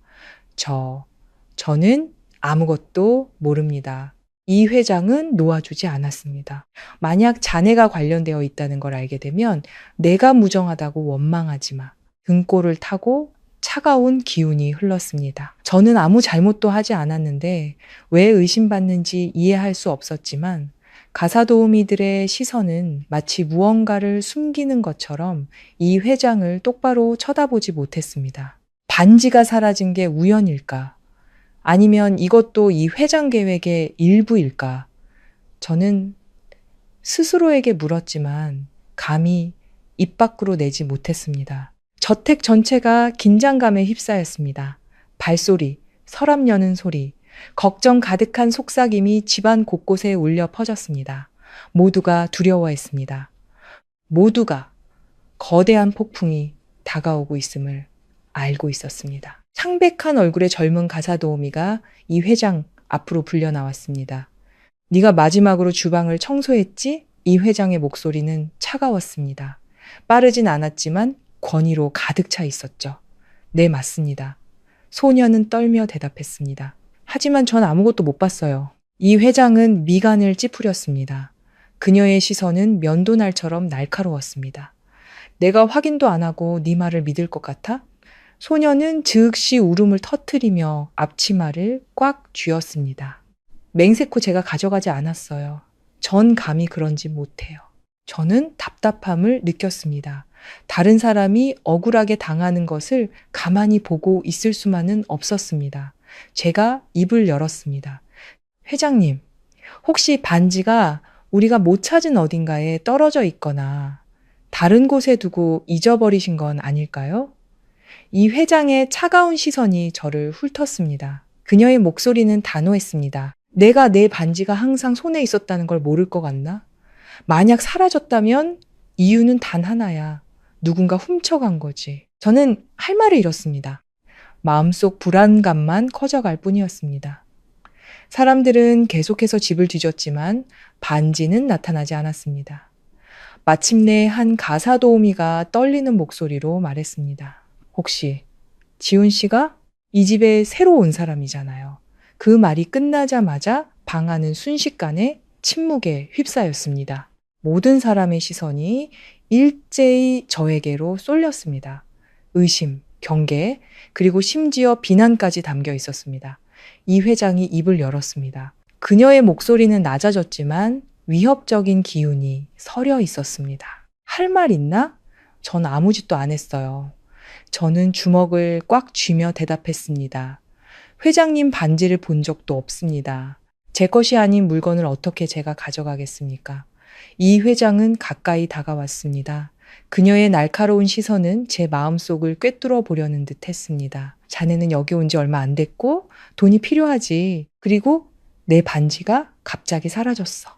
저는 아무것도 모릅니다. 이 회장은 놓아주지 않았습니다. 만약 자네가 관련되어 있다는 걸 알게 되면 내가 무정하다고 원망하지 마. 등골을 타고 차가운 기운이 흘렀습니다. 저는 아무 잘못도 하지 않았는데 왜 의심받는지 이해할 수 없었지만 가사도우미들의 시선은 마치 무언가를 숨기는 것처럼 이 회장을 똑바로 쳐다보지 못했습니다. 반지가 사라진 게 우연일까? 아니면 이것도 이 회장 계획의 일부일까? 저는 스스로에게 물었지만 감히 입 밖으로 내지 못했습니다. 저택 전체가 긴장감에 휩싸였습니다. 발소리, 서랍 여는 소리, 걱정 가득한 속삭임이 집안 곳곳에 울려 퍼졌습니다. 모두가 두려워했습니다. 모두가 거대한 폭풍이 다가오고 있음을 알고 있었습니다. 창백한 얼굴의 젊은 가사도우미가 이 회장 앞으로 불려 나왔습니다. 네가 마지막으로 주방을 청소했지? 이 회장의 목소리는 차가웠습니다. 빠르진 않았지만 권위로 가득 차 있었죠. 네, 맞습니다. 소녀는 떨며 대답했습니다. 하지만 전 아무것도 못 봤어요. 이 회장은 미간을 찌푸렸습니다. 그녀의 시선은 면도날처럼 날카로웠습니다. 내가 확인도 안 하고 네 말을 믿을 것 같아? 소녀는 즉시 울음을 터뜨리며 앞치마를 꽉 쥐었습니다. 맹세코 제가 가져가지 않았어요. 전 감히 그런지 못해요. 저는 답답함을 느꼈습니다. 다른 사람이 억울하게 당하는 것을 가만히 보고 있을 수만은 없었습니다. 제가 입을 열었습니다. 회장님, 혹시 반지가 우리가 못 찾은 어딘가에 떨어져 있거나 다른 곳에 두고 잊어버리신 건 아닐까요? 이 회장의 차가운 시선이 저를 훑었습니다. 그녀의 목소리는 단호했습니다. 내가 내 반지가 항상 손에 있었다는 걸 모를 것 같나? 만약 사라졌다면 이유는 단 하나야. 누군가 훔쳐간 거지. 저는 할 말을 잃었습니다. 마음속 불안감만 커져갈 뿐이었습니다. 사람들은 계속해서 집을 뒤졌지만 반지는 나타나지 않았습니다. 마침내 한 가사도우미가 떨리는 목소리로 말했습니다. 혹시 지훈 씨가 이 집에 새로 온 사람이잖아요. 그 말이 끝나자마자 방 안은 순식간에 침묵에 휩싸였습니다. 모든 사람의 시선이 일제히 저에게로 쏠렸습니다. 의심, 경계, 그리고 심지어 비난까지 담겨 있었습니다. 이 회장이 입을 열었습니다. 그녀의 목소리는 낮아졌지만 위협적인 기운이 서려 있었습니다. 할 말 있나? 전 아무 짓도 안 했어요. 저는 주먹을 꽉 쥐며 대답했습니다. 회장님 반지를 본 적도 없습니다. 제 것이 아닌 물건을 어떻게 제가 가져가겠습니까? 이 회장은 가까이 다가왔습니다. 그녀의 날카로운 시선은 제 마음속을 꿰뚫어 보려는 듯 했습니다. 자네는 여기 온 지 얼마 안 됐고 돈이 필요하지. 그리고 내 반지가 갑자기 사라졌어.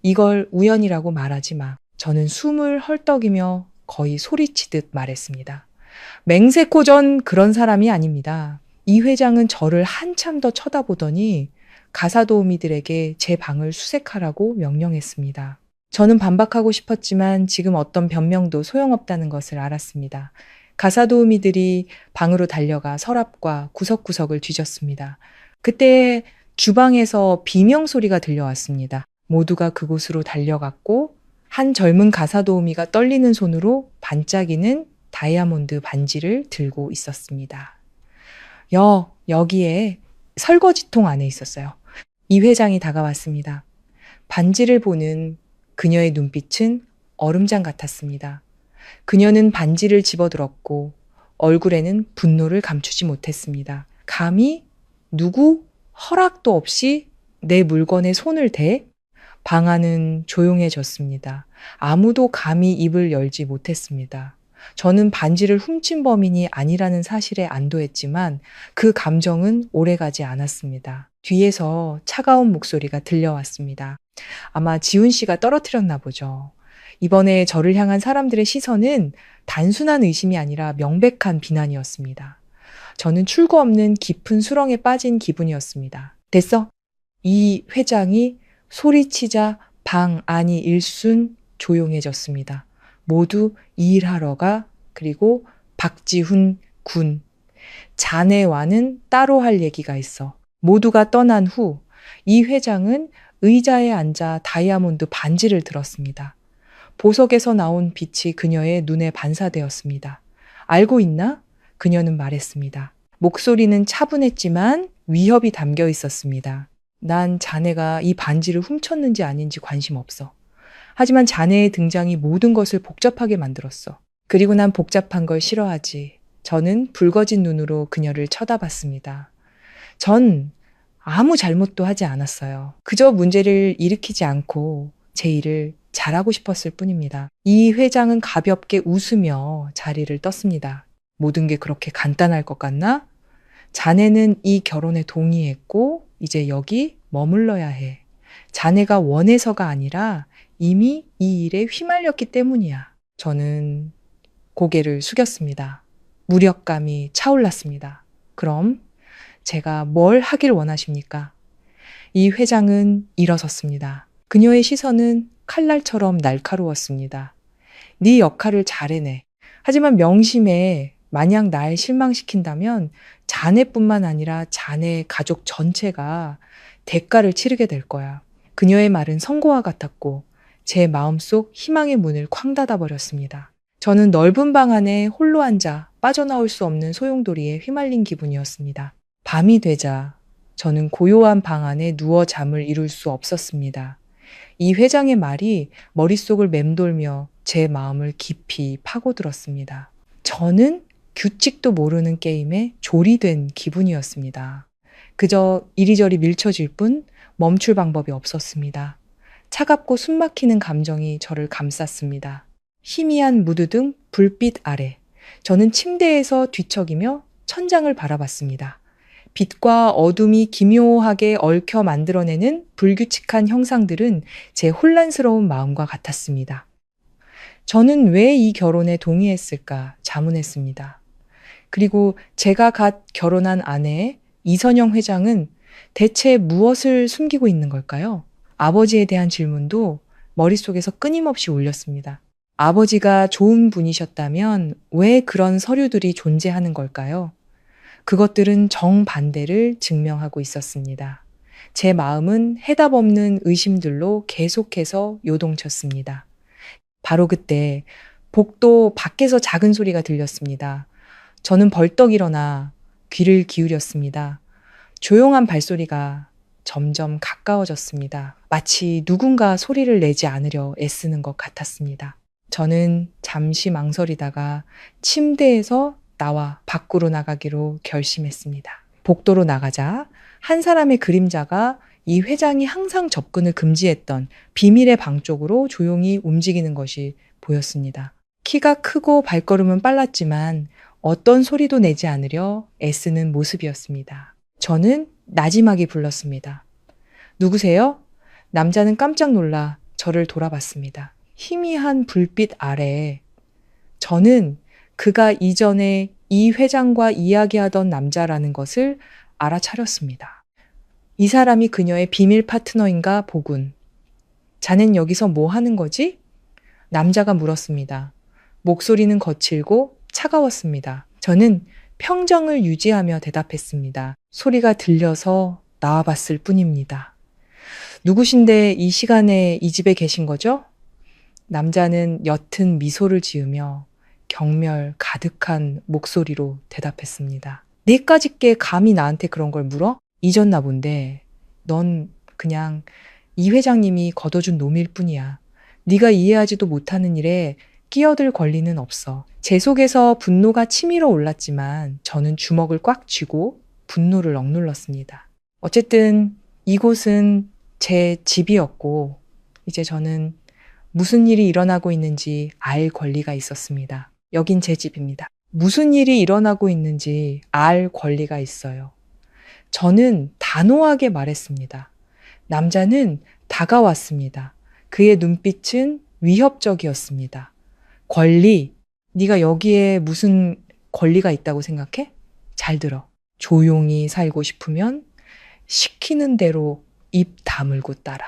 이걸 우연이라고 말하지 마. 저는 숨을 헐떡이며 거의 소리치듯 말했습니다. 맹세코 전 그런 사람이 아닙니다. 이 회장은 저를 한참 더 쳐다보더니 가사도우미들에게 제 방을 수색하라고 명령했습니다. 저는 반박하고 싶었지만 지금 어떤 변명도 소용없다는 것을 알았습니다. 가사도우미들이 방으로 달려가 서랍과 구석구석을 뒤졌습니다. 그때 주방에서 비명 소리가 들려왔습니다. 모두가 그곳으로 달려갔고 한 젊은 가사도우미가 떨리는 손으로 반짝이는 다이아몬드 반지를 들고 있었습니다. 여기에 설거지통 안에 있었어요. 이 회장이 다가왔습니다. 반지를 보는 그녀의 눈빛은 얼음장 같았습니다. 그녀는 반지를 집어들었고 얼굴에는 분노를 감추지 못했습니다. 감히 누구 허락도 없이 내 물건에 손을 대? 방 안은 조용해졌습니다. 아무도 감히 입을 열지 못했습니다. 저는 반지를 훔친 범인이 아니라는 사실에 안도했지만 그 감정은 오래가지 않았습니다. 뒤에서 차가운 목소리가 들려왔습니다. 아마 지훈 씨가 떨어뜨렸나 보죠. 이번에 저를 향한 사람들의 시선은 단순한 의심이 아니라 명백한 비난이었습니다. 저는 출구 없는 깊은 수렁에 빠진 기분이었습니다. 됐어. 이 회장이 소리치자 방 안이 일순 조용해졌습니다. 모두 일하러 가. 그리고 박지훈 군. 자네와는 따로 할 얘기가 있어. 모두가 떠난 후 이 회장은 의자에 앉아 다이아몬드 반지를 들었습니다. 보석에서 나온 빛이 그녀의 눈에 반사되었습니다. 알고 있나? 그녀는 말했습니다. 목소리는 차분했지만 위협이 담겨 있었습니다. 난 자네가 이 반지를 훔쳤는지 아닌지 관심 없어. 하지만 자네의 등장이 모든 것을 복잡하게 만들었어. 그리고 난 복잡한 걸 싫어하지. 저는 붉어진 눈으로 그녀를 쳐다봤습니다. 전 아무 잘못도 하지 않았어요. 그저 문제를 일으키지 않고 제 일을 잘하고 싶었을 뿐입니다. 이 회장은 가볍게 웃으며 자리를 떴습니다. 모든 게 그렇게 간단할 것 같나? 자네는 이 결혼에 동의했고 이제 여기 머물러야 해. 자네가 원해서가 아니라 이미 이 일에 휘말렸기 때문이야. 저는 고개를 숙였습니다. 무력감이 차올랐습니다. 그럼 제가 뭘 하길 원하십니까? 이 회장은 일어섰습니다. 그녀의 시선은 칼날처럼 날카로웠습니다. 네 역할을 잘 해내. 하지만 명심해. 만약 날 실망시킨다면 자네뿐만 아니라 자네 가족 전체가 대가를 치르게 될 거야. 그녀의 말은 선고와 같았고 제 마음속 희망의 문을 쾅 닫아버렸습니다. 저는 넓은 방 안에 홀로 앉아 빠져나올 수 없는 소용돌이에 휘말린 기분이었습니다. 밤이 되자 저는 고요한 방 안에 누워 잠을 이룰 수 없었습니다. 이 회장의 말이 머릿속을 맴돌며 제 마음을 깊이 파고들었습니다. 저는 규칙도 모르는 게임에 조리된 기분이었습니다. 그저 이리저리 밀쳐질 뿐 멈출 방법이 없었습니다. 차갑고 숨막히는 감정이 저를 감쌌습니다. 희미한 무드등 불빛 아래 저는 침대에서 뒤척이며 천장을 바라봤습니다. 빛과 어둠이 기묘하게 얽혀 만들어내는 불규칙한 형상들은 제 혼란스러운 마음과 같았습니다. 저는 왜 이 결혼에 동의했을까 자문했습니다. 그리고 제가 갓 결혼한 아내 이선영 회장은 대체 무엇을 숨기고 있는 걸까요? 아버지에 대한 질문도 머릿속에서 끊임없이 울렸습니다. 아버지가 좋은 분이셨다면 왜 그런 서류들이 존재하는 걸까요? 그것들은 정반대를 증명하고 있었습니다. 제 마음은 해답 없는 의심들로 계속해서 요동쳤습니다. 바로 그때 복도 밖에서 작은 소리가 들렸습니다. 저는 벌떡 일어나 귀를 기울였습니다. 조용한 발소리가 점점 가까워졌습니다. 마치 누군가 소리를 내지 않으려 애쓰는 것 같았습니다. 저는 잠시 망설이다가 침대에서 나와 밖으로 나가기로 결심했습니다. 복도로 나가자 한 사람의 그림자가 이 회장이 항상 접근을 금지했던 비밀의 방 쪽으로 조용히 움직이는 것이 보였습니다. 키가 크고 발걸음은 빨랐지만 어떤 소리도 내지 않으려 애쓰는 모습이었습니다. 저는 나지막이 불렀습니다. 누구세요? 남자는 깜짝 놀라 저를 돌아봤습니다. 희미한 불빛 아래 저는 그가 이전에 이 회장과 이야기하던 남자라는 것을 알아차렸습니다. 이 사람이 그녀의 비밀 파트너인가 보군. 자넨 여기서 뭐 하는 거지? 남자가 물었습니다. 목소리는 거칠고 차가웠습니다. 저는 평정을 유지하며 대답했습니다. 소리가 들려서 나와봤을 뿐입니다. 누구신데 이 시간에 이 집에 계신 거죠? 남자는 옅은 미소를 지으며 경멸 가득한 목소리로 대답했습니다. 네까짓 게 감히 나한테 그런 걸 물어? 잊었나 본데 넌 그냥 이 회장님이 걷어준 놈일 뿐이야. 네가 이해하지도 못하는 일에 끼어들 권리는 없어. 제 속에서 분노가 치밀어 올랐지만 저는 주먹을 꽉 쥐고 분노를 억눌렀습니다. 어쨌든 이곳은 제 집이었고 이제 저는 무슨 일이 일어나고 있는지 알 권리가 있었습니다. 여긴 제 집입니다. 무슨 일이 일어나고 있는지 알 권리가 있어요. 저는 단호하게 말했습니다. 남자는 다가왔습니다. 그의 눈빛은 위협적이었습니다. 권리? 네가 여기에 무슨 권리가 있다고 생각해? 잘 들어. 조용히 살고 싶으면 시키는 대로 입 다물고 따라.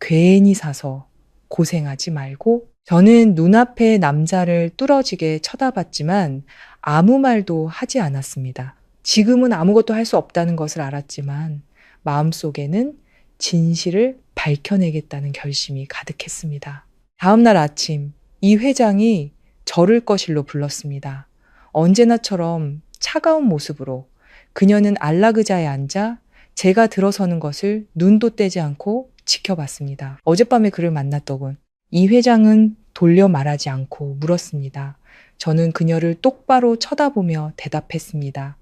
괜히 사서 고생하지 말고. 저는 눈앞의 남자를 뚫어지게 쳐다봤지만 아무 말도 하지 않았습니다. 지금은 아무것도 할 수 없다는 것을 알았지만 마음속에는 진실을 밝혀내겠다는 결심이 가득했습니다. 다음 날 아침 이 회장이 저를 거실로 불렀습니다. 언제나처럼 차가운 모습으로 그녀는 안락의자에 앉아 제가 들어서는 것을 눈도 떼지 않고 지켜봤습니다. 어젯밤에 그를 만났더군. 이 회장은 돌려 말하지 않고 물었습니다. 저는 그녀를 똑바로 쳐다보며 대답했습니다.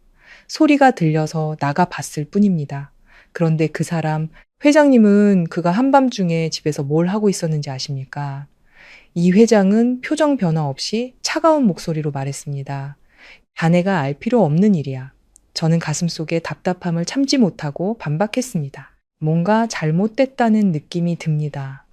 소리가 들려서 나가봤을 뿐입니다. 그런데 그 사람, 회장님은 그가 한밤중에 집에서 뭘 하고 있었는지 아십니까? 이 회장은 표정 변화 없이 차가운 목소리로 말했습니다. 자네가 알 필요 없는 일이야. 저는 가슴속에 답답함을 참지 못하고 반박했습니다. 뭔가 잘못됐다는 느낌이 듭니다.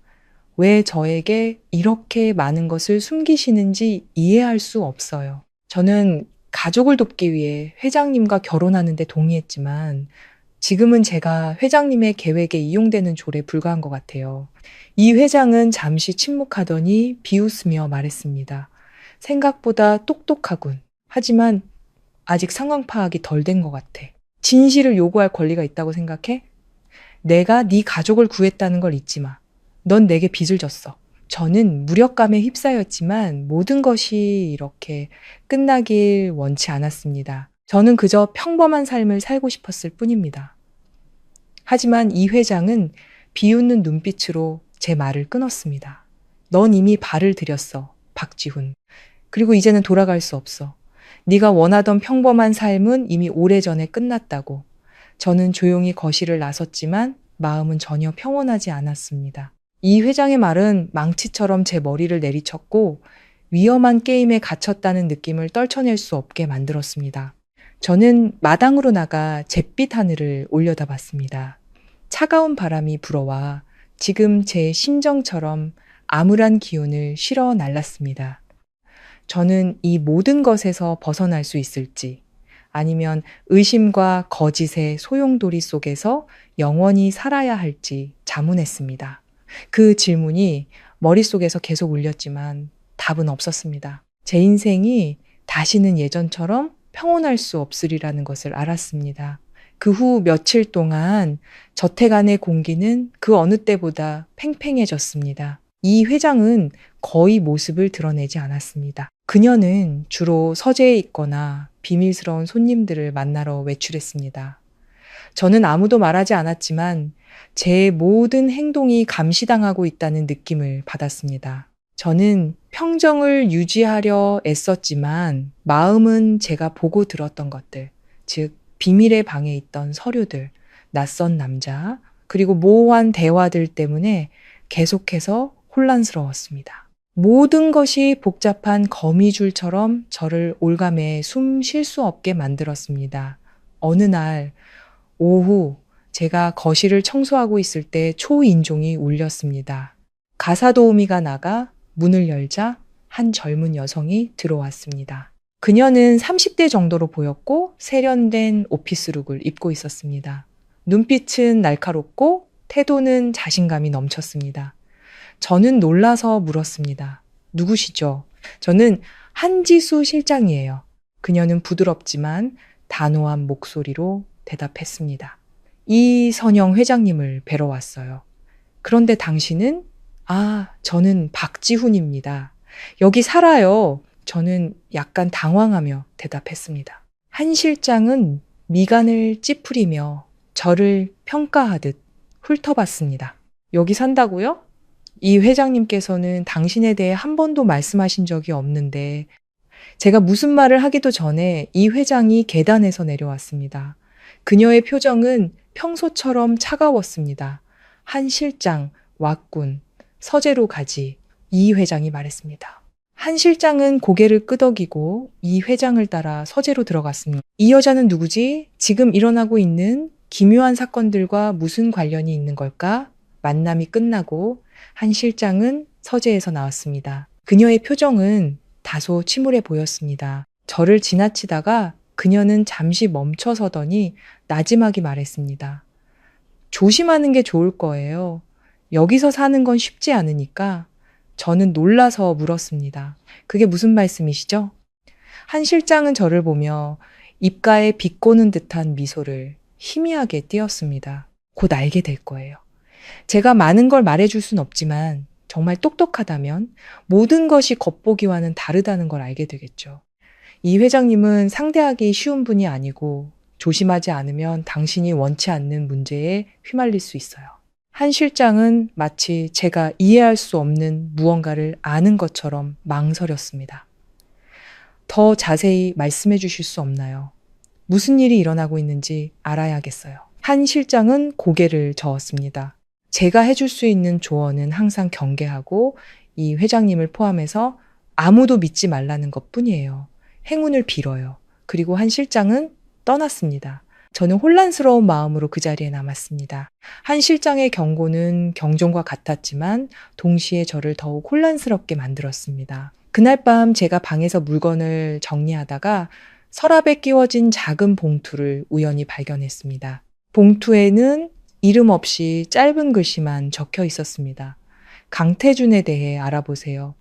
왜 저에게 이렇게 많은 것을 숨기시는지 이해할 수 없어요. 저는 가족을 돕기 위해 회장님과 결혼하는데 동의했지만 지금은 제가 회장님의 계획에 이용되는 졸에 불과한 것 같아요. 이 회장은 잠시 침묵하더니 비웃으며 말했습니다. 생각보다 똑똑하군. 하지만 아직 상황 파악이 덜 된 것 같아. 진실을 요구할 권리가 있다고 생각해? 내가 네 가족을 구했다는 걸 잊지 마. 넌 내게 빚을 졌어. 저는 무력감에 휩싸였지만 모든 것이 이렇게 끝나길 원치 않았습니다. 저는 그저 평범한 삶을 살고 싶었을 뿐입니다. 하지만 이 회장은 비웃는 눈빛으로 제 말을 끊었습니다. 넌 이미 발을 들였어, 박지훈. 그리고 이제는 돌아갈 수 없어. 네가 원하던 평범한 삶은 이미 오래전에 끝났다고. 저는 조용히 거실을 나섰지만 마음은 전혀 평온하지 않았습니다. 이 회장의 말은 망치처럼 제 머리를 내리쳤고 위험한 게임에 갇혔다는 느낌을 떨쳐낼 수 없게 만들었습니다. 저는 마당으로 나가 잿빛 하늘을 올려다봤습니다. 차가운 바람이 불어와 지금 제 심정처럼 암울한 기운을 실어 날랐습니다. 저는 이 모든 것에서 벗어날 수 있을지 아니면 의심과 거짓의 소용돌이 속에서 영원히 살아야 할지 자문했습니다. 그 질문이 머릿속에서 계속 울렸지만 답은 없었습니다. 제 인생이 다시는 예전처럼 평온할 수 없으리라는 것을 알았습니다. 그 후 며칠 동안 저택 안의 공기는 그 어느 때보다 팽팽해졌습니다. 이 회장은 거의 모습을 드러내지 않았습니다. 그녀는 주로 서재에 있거나 비밀스러운 손님들을 만나러 외출했습니다. 저는 아무도 말하지 않았지만 제 모든 행동이 감시당하고 있다는 느낌을 받았습니다. 저는 평정을 유지하려 애썼지만 마음은 제가 보고 들었던 것들, 즉 비밀의 방에 있던 서류들, 낯선 남자, 그리고 모호한 대화들 때문에 계속해서 혼란스러웠습니다. 모든 것이 복잡한 거미줄처럼 저를 올가매 숨 쉴 수 없게 만들었습니다. 어느 날 오후 제가 거실을 청소하고 있을 때 초인종이 울렸습니다. 가사도우미가 나가 문을 열자 한 젊은 여성이 들어왔습니다. 그녀는 30대 정도로 보였고 세련된 오피스룩을 입고 있었습니다. 눈빛은 날카롭고 태도는 자신감이 넘쳤습니다. 저는 놀라서 물었습니다. 누구시죠? 저는 한지수 실장이에요. 그녀는 부드럽지만 단호한 목소리로 대답했습니다. 이선영 회장님을 뵈러 왔어요. 그런데 당신은? 저는 박지훈입니다. 여기 살아요. 저는 약간 당황하며 대답했습니다. 한 실장은 미간을 찌푸리며 저를 평가하듯 훑어봤습니다. 여기 산다고요? 이 회장님께서는 당신에 대해 한 번도 말씀하신 적이 없는데 제가 무슨 말을 하기도 전에 이 회장이 계단에서 내려왔습니다. 그녀의 표정은 평소처럼 차가웠습니다. 한 실장, 왔군. 서재로 가지. 이 회장이 말했습니다. 한 실장은 고개를 끄덕이고 이 회장을 따라 서재로 들어갔습니다. 이 여자는 누구지? 지금 일어나고 있는 기묘한 사건들과 무슨 관련이 있는 걸까? 만남이 끝나고 한 실장은 서재에서 나왔습니다. 그녀의 표정은 다소 침울해 보였습니다. 저를 지나치다가 그녀는 잠시 멈춰서더니 나지막이 말했습니다. 조심하는 게 좋을 거예요. 여기서 사는 건 쉽지 않으니까. 저는 놀라서 물었습니다. 그게 무슨 말씀이시죠? 한 실장은 저를 보며 입가에 비꼬는 듯한 미소를 희미하게 띄었습니다. 곧 알게 될 거예요. 제가 많은 걸 말해줄 순 없지만 정말 똑똑하다면 모든 것이 겉보기와는 다르다는 걸 알게 되겠죠. 이 회장님은 상대하기 쉬운 분이 아니고 조심하지 않으면 당신이 원치 않는 문제에 휘말릴 수 있어요. 한 실장은 마치 제가 이해할 수 없는 무언가를 아는 것처럼 망설였습니다. 더 자세히 말씀해 주실 수 없나요? 무슨 일이 일어나고 있는지 알아야겠어요. 한 실장은 고개를 저었습니다. 제가 해줄 수 있는 조언은 항상 경계하고 이 회장님을 포함해서 아무도 믿지 말라는 것뿐이에요. 행운을 빌어요. 그리고 한 실장은 떠났습니다. 저는 혼란스러운 마음으로 그 자리에 남았습니다. 한 실장의 경고는 경종과 같았지만 동시에 저를 더욱 혼란스럽게 만들었습니다. 그날 밤 제가 방에서 물건을 정리하다가 서랍에 끼워진 작은 봉투를 우연히 발견했습니다. 봉투에는 이름 없이 짧은 글씨만 적혀 있었습니다. 강태준에 대해 알아보세요.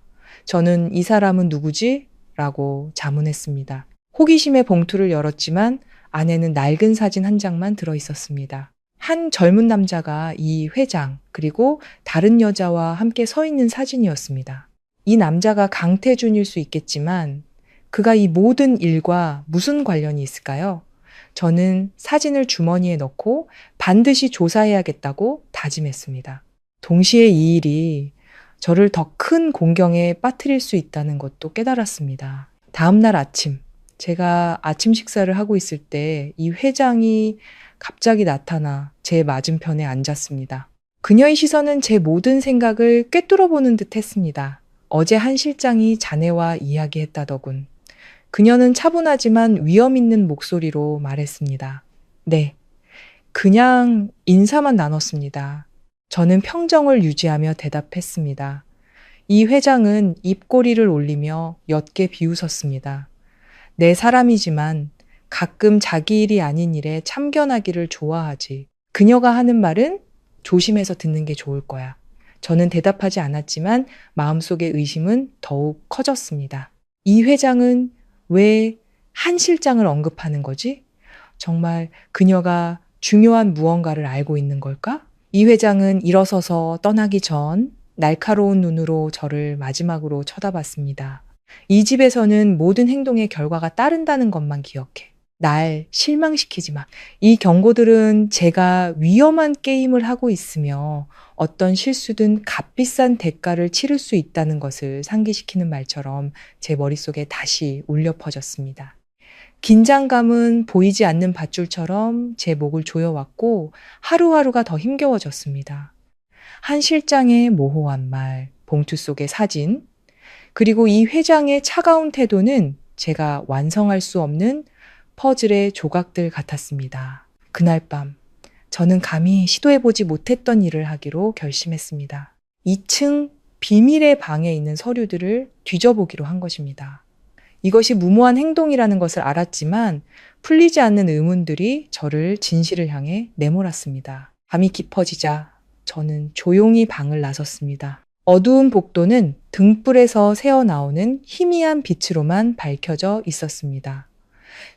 저는 이 사람은 누구지? 라고 자문했습니다. 호기심에 봉투를 열었지만 안에는 낡은 사진 한 장만 들어 있었습니다. 한 젊은 남자가 이 회장 그리고 다른 여자와 함께 서 있는 사진이었습니다. 이 남자가 강태준일 수 있겠지만 그가 이 모든 일과 무슨 관련이 있을까요? 저는 사진을 주머니에 넣고 반드시 조사해야겠다고 다짐했습니다. 동시에 이 일이 저를 더 큰 공경에 빠뜨릴 수 있다는 것도 깨달았습니다. 다음 날 아침, 제가 아침 식사를 하고 있을 때 이 회장이 갑자기 나타나 제 맞은편에 앉았습니다. 그녀의 시선은 제 모든 생각을 꿰뚫어 보는 듯 했습니다. 어제 한 실장이 자네와 이야기했다더군. 그녀는 차분하지만 위험 있는 목소리로 말했습니다. 네, 그냥 인사만 나눴습니다. 저는 평정을 유지하며 대답했습니다. 이 회장은 입꼬리를 올리며 옅게 비웃었습니다. 내 사람이지만 가끔 자기 일이 아닌 일에 참견하기를 좋아하지. 그녀가 하는 말은 조심해서 듣는 게 좋을 거야. 저는 대답하지 않았지만 마음속의 의심은 더욱 커졌습니다. 이 회장은 왜 한 실장을 언급하는 거지? 정말 그녀가 중요한 무언가를 알고 있는 걸까? 이 회장은 일어서서 떠나기 전 날카로운 눈으로 저를 마지막으로 쳐다봤습니다. 이 집에서는 모든 행동의 결과가 따른다는 것만 기억해. 날 실망시키지 마. 이 경고들은 제가 위험한 게임을 하고 있으며 어떤 실수든 값비싼 대가를 치를 수 있다는 것을 상기시키는 말처럼 제 머릿속에 다시 울려 퍼졌습니다. 긴장감은 보이지 않는 밧줄처럼 제 목을 조여왔고 하루하루가 더 힘겨워졌습니다. 한 실장의 모호한 말, 봉투 속의 사진, 그리고 이 회장의 차가운 태도는 제가 완성할 수 없는 퍼즐의 조각들 같았습니다. 그날 밤, 저는 감히 시도해보지 못했던 일을 하기로 결심했습니다. 2층 비밀의 방에 있는 서류들을 뒤져보기로 한 것입니다. 이것이 무모한 행동이라는 것을 알았지만 풀리지 않는 의문들이 저를 진실을 향해 내몰았습니다. 밤이 깊어지자 저는 조용히 방을 나섰습니다. 어두운 복도는 등불에서 새어나오는 희미한 빛으로만 밝혀져 있었습니다.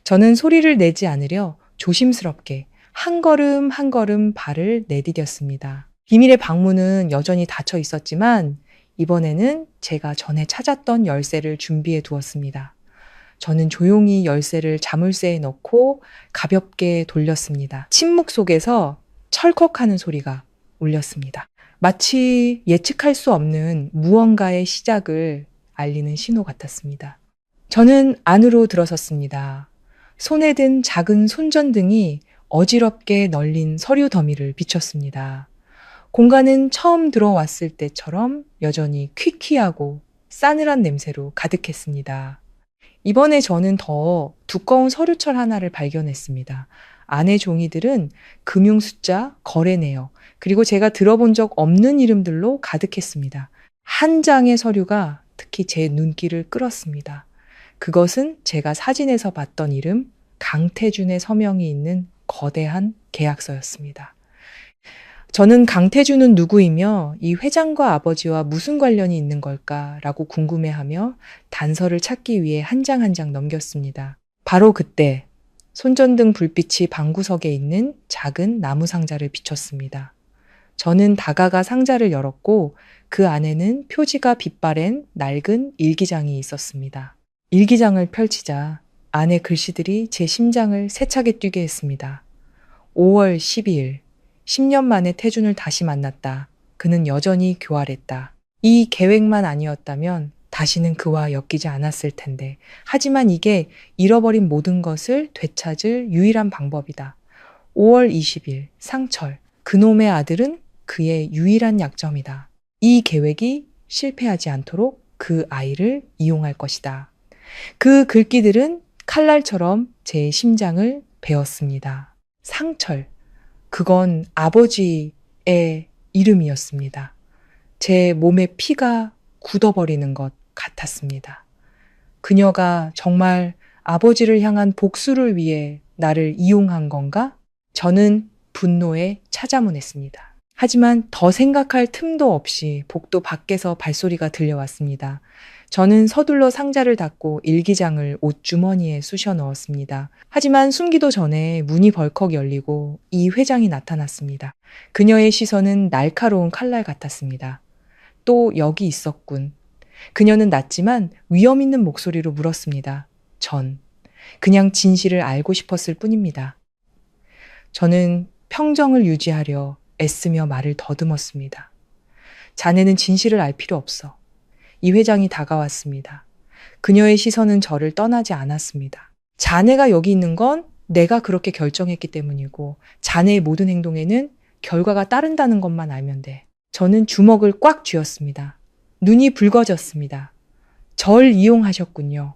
저는 소리를 내지 않으려 조심스럽게 한 걸음 한 걸음 발을 내디뎠습니다. 비밀의 방문은 여전히 닫혀 있었지만 이번에는 제가 전에 찾았던 열쇠를 준비해 두었습니다. 저는 조용히 열쇠를 자물쇠에 넣고 가볍게 돌렸습니다. 침묵 속에서 철컥하는 소리가 울렸습니다. 마치 예측할 수 없는 무언가의 시작을 알리는 신호 같았습니다. 저는 안으로 들어섰습니다. 손에 든 작은 손전등이 어지럽게 널린 서류 더미를 비췄습니다. 공간은 처음 들어왔을 때처럼 여전히 퀴퀴하고 싸늘한 냄새로 가득했습니다. 이번에 저는 더 두꺼운 서류철 하나를 발견했습니다. 안의 종이들은 금융 숫자, 거래 내역, 그리고 제가 들어본 적 없는 이름들로 가득했습니다. 한 장의 서류가 특히 제 눈길을 끌었습니다. 그것은 제가 사진에서 봤던 이름 강태준의 서명이 있는 거대한 계약서였습니다. 저는 강태준은 누구이며 이 회장과 아버지와 무슨 관련이 있는 걸까라고 궁금해하며 단서를 찾기 위해 한 장 한 장 넘겼습니다. 바로 그때 손전등 불빛이 방구석에 있는 작은 나무 상자를 비췄습니다. 저는 다가가 상자를 열었고 그 안에는 표지가 빛바랜 낡은 일기장이 있었습니다. 일기장을 펼치자 안의 글씨들이 제 심장을 세차게 뛰게 했습니다. 5월 12일, 10년 만에 태준을 다시 만났다. 그는 여전히 교활했다. 이 계획만 아니었다면 다시는 그와 엮이지 않았을 텐데. 하지만 이게 잃어버린 모든 것을 되찾을 유일한 방법이다. 5월 20일, 상철. 그놈의 아들은 그의 유일한 약점이다. 이 계획이 실패하지 않도록 그 아이를 이용할 것이다. 그 글귀들은 칼날처럼 제 심장을 베었습니다. 상철. 그건 아버지의 이름이었습니다. 제 몸의 피가 굳어버리는 것 같았습니다. 그녀가 정말 아버지를 향한 복수를 위해 나를 이용한 건가? 저는 분노에 차자문했습니다. 하지만 더 생각할 틈도 없이 복도 밖에서 발소리가 들려왔습니다. 저는 서둘러 상자를 닫고 일기장을 옷주머니에 쑤셔 넣었습니다. 하지만 숨기도 전에 문이 벌컥 열리고 이 회장이 나타났습니다. 그녀의 시선은 날카로운 칼날 같았습니다. 또 여기 있었군. 그녀는 낮지만 위험 있는 목소리로 물었습니다. 전 그냥 진실을 알고 싶었을 뿐입니다. 저는 평정을 유지하려 애쓰며 말을 더듬었습니다. 자네는 진실을 알 필요 없어. 이 회장이 다가왔습니다. 그녀의 시선은 저를 떠나지 않았습니다. 자네가 여기 있는 건 내가 그렇게 결정했기 때문이고 자네의 모든 행동에는 결과가 따른다는 것만 알면 돼. 저는 주먹을 꽉 쥐었습니다. 눈이 붉어졌습니다. 절 이용하셨군요.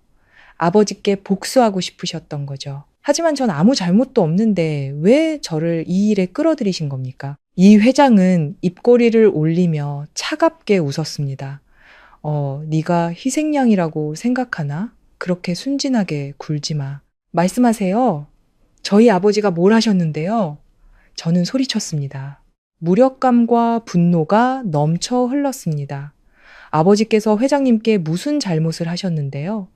아버지께 복수하고 싶으셨던 거죠. 하지만 전 아무 잘못도 없는데 왜 저를 이 일에 끌어들이신 겁니까? 이 회장은 입꼬리를 올리며 차갑게 웃었습니다. 네가 희생양이라고 생각하나? 그렇게 순진하게 굴지 마. 말씀하세요. 저희 아버지가 뭘 하셨는데요? 저는 소리쳤습니다. 무력감과 분노가 넘쳐 흘렀습니다. 아버지께서 회장님께 무슨 잘못을 하셨는데요?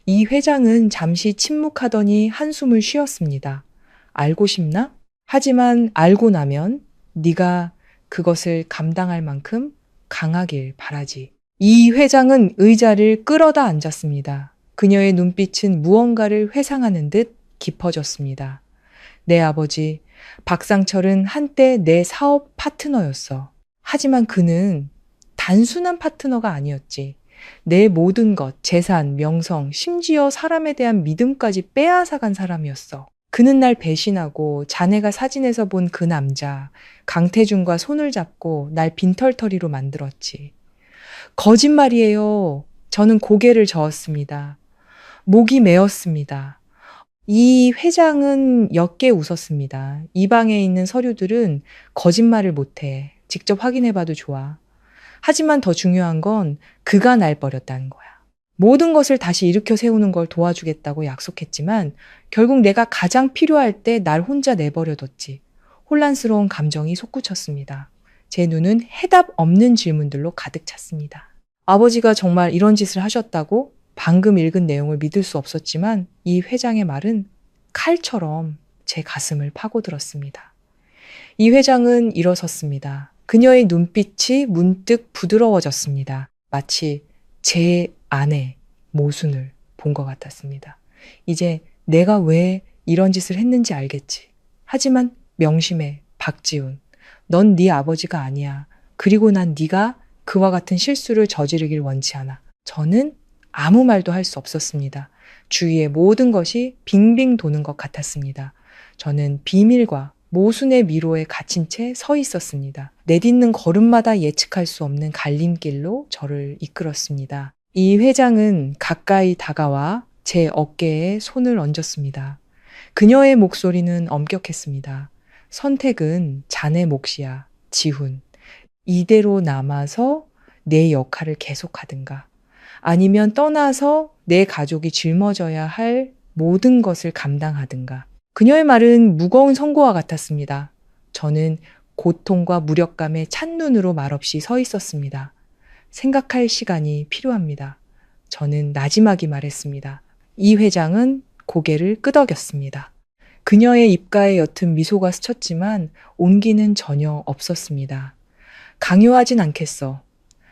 이 회장은 잠시 침묵하더니 한숨을 쉬었습니다. 알고 싶나? 하지만 알고 나면 네가 그것을 감당할 만큼 강하길 바라지. 이 회장은 의자를 끌어다 앉았습니다. 그녀의 눈빛은 무언가를 회상하는 듯 깊어졌습니다. 내 아버지, 박상철은 한때 내 사업 파트너였어. 하지만 그는 단순한 파트너가 아니었지. 내 모든 것, 재산, 명성, 심지어 사람에 대한 믿음까지 빼앗아간 사람이었어. 그는 날 배신하고 자네가 사진에서 본 그 남자, 강태준과 손을 잡고 날 빈털터리로 만들었지. 거짓말이에요. 저는 고개를 저었습니다. 목이 메었습니다. 이 회장은 옅게 웃었습니다. 이 방에 있는 서류들은 거짓말을 못해. 직접 확인해봐도 좋아. 하지만 더 중요한 건 그가 날 버렸다는 거야. 모든 것을 다시 일으켜 세우는 걸 도와주겠다고 약속했지만 결국 내가 가장 필요할 때 날 혼자 내버려뒀지. 혼란스러운 감정이 솟구쳤습니다. 제 눈은 해답 없는 질문들로 가득 찼습니다. 아버지가 정말 이런 짓을 하셨다고? 방금 읽은 내용을 믿을 수 없었지만 이 회장의 말은 칼처럼 제 가슴을 파고들었습니다. 이 회장은 일어섰습니다. 그녀의 눈빛이 문득 부드러워졌습니다. 마치 제 안에 모순을 본 것 같았습니다. 이제 내가 왜 이런 짓을 했는지 알겠지. 하지만 명심해, 박지훈. 넌 네 아버지가 아니야. 그리고 난 네가 그와 같은 실수를 저지르길 원치 않아. 저는 아무 말도 할 수 없었습니다. 주위의 모든 것이 빙빙 도는 것 같았습니다. 저는 비밀과 모순의 미로에 갇힌 채 서 있었습니다. 내딛는 걸음마다 예측할 수 없는 갈림길로 저를 이끌었습니다. 이 회장은 가까이 다가와 제 어깨에 손을 얹었습니다. 그녀의 목소리는 엄격했습니다. 선택은 자네 몫이야, 지훈. 이대로 남아서 내 역할을 계속하든가 아니면 떠나서 내 가족이 짊어져야 할 모든 것을 감당하든가. 그녀의 말은 무거운 선고와 같았습니다. 저는 고통과 무력감에 찬 눈으로 말없이 서 있었습니다. 생각할 시간이 필요합니다. 저는 나지막이 말했습니다. 이 회장은 고개를 끄덕였습니다. 그녀의 입가에 옅은 미소가 스쳤지만 온기는 전혀 없었습니다. 강요하진 않겠어.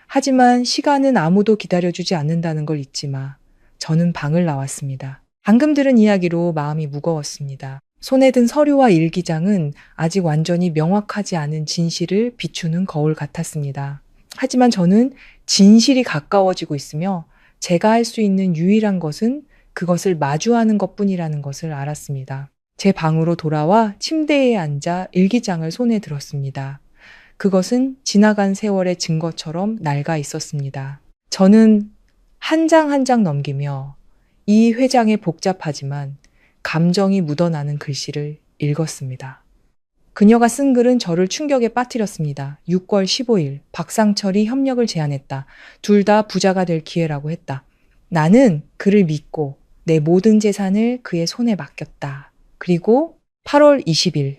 하지만 시간은 아무도 기다려주지 않는다는 걸 잊지 마. 저는 방을 나왔습니다. 방금 들은 이야기로 마음이 무거웠습니다. 손에 든 서류와 일기장은 아직 완전히 명확하지 않은 진실을 비추는 거울 같았습니다. 하지만 저는 진실이 가까워지고 있으며 제가 할 수 있는 유일한 것은 그것을 마주하는 것뿐이라는 것을 알았습니다. 제 방으로 돌아와 침대에 앉아 일기장을 손에 들었습니다. 그것은 지나간 세월의 증거처럼 낡아 있었습니다. 저는 한 장 한 장 넘기며 이 회장의 복잡하지만 감정이 묻어나는 글씨를 읽었습니다. 그녀가 쓴 글은 저를 충격에 빠뜨렸습니다. 6월 15일, 박상철이 협력을 제안했다. 둘 다 부자가 될 기회라고 했다. 나는 그를 믿고 내 모든 재산을 그의 손에 맡겼다. 그리고 8월 20일,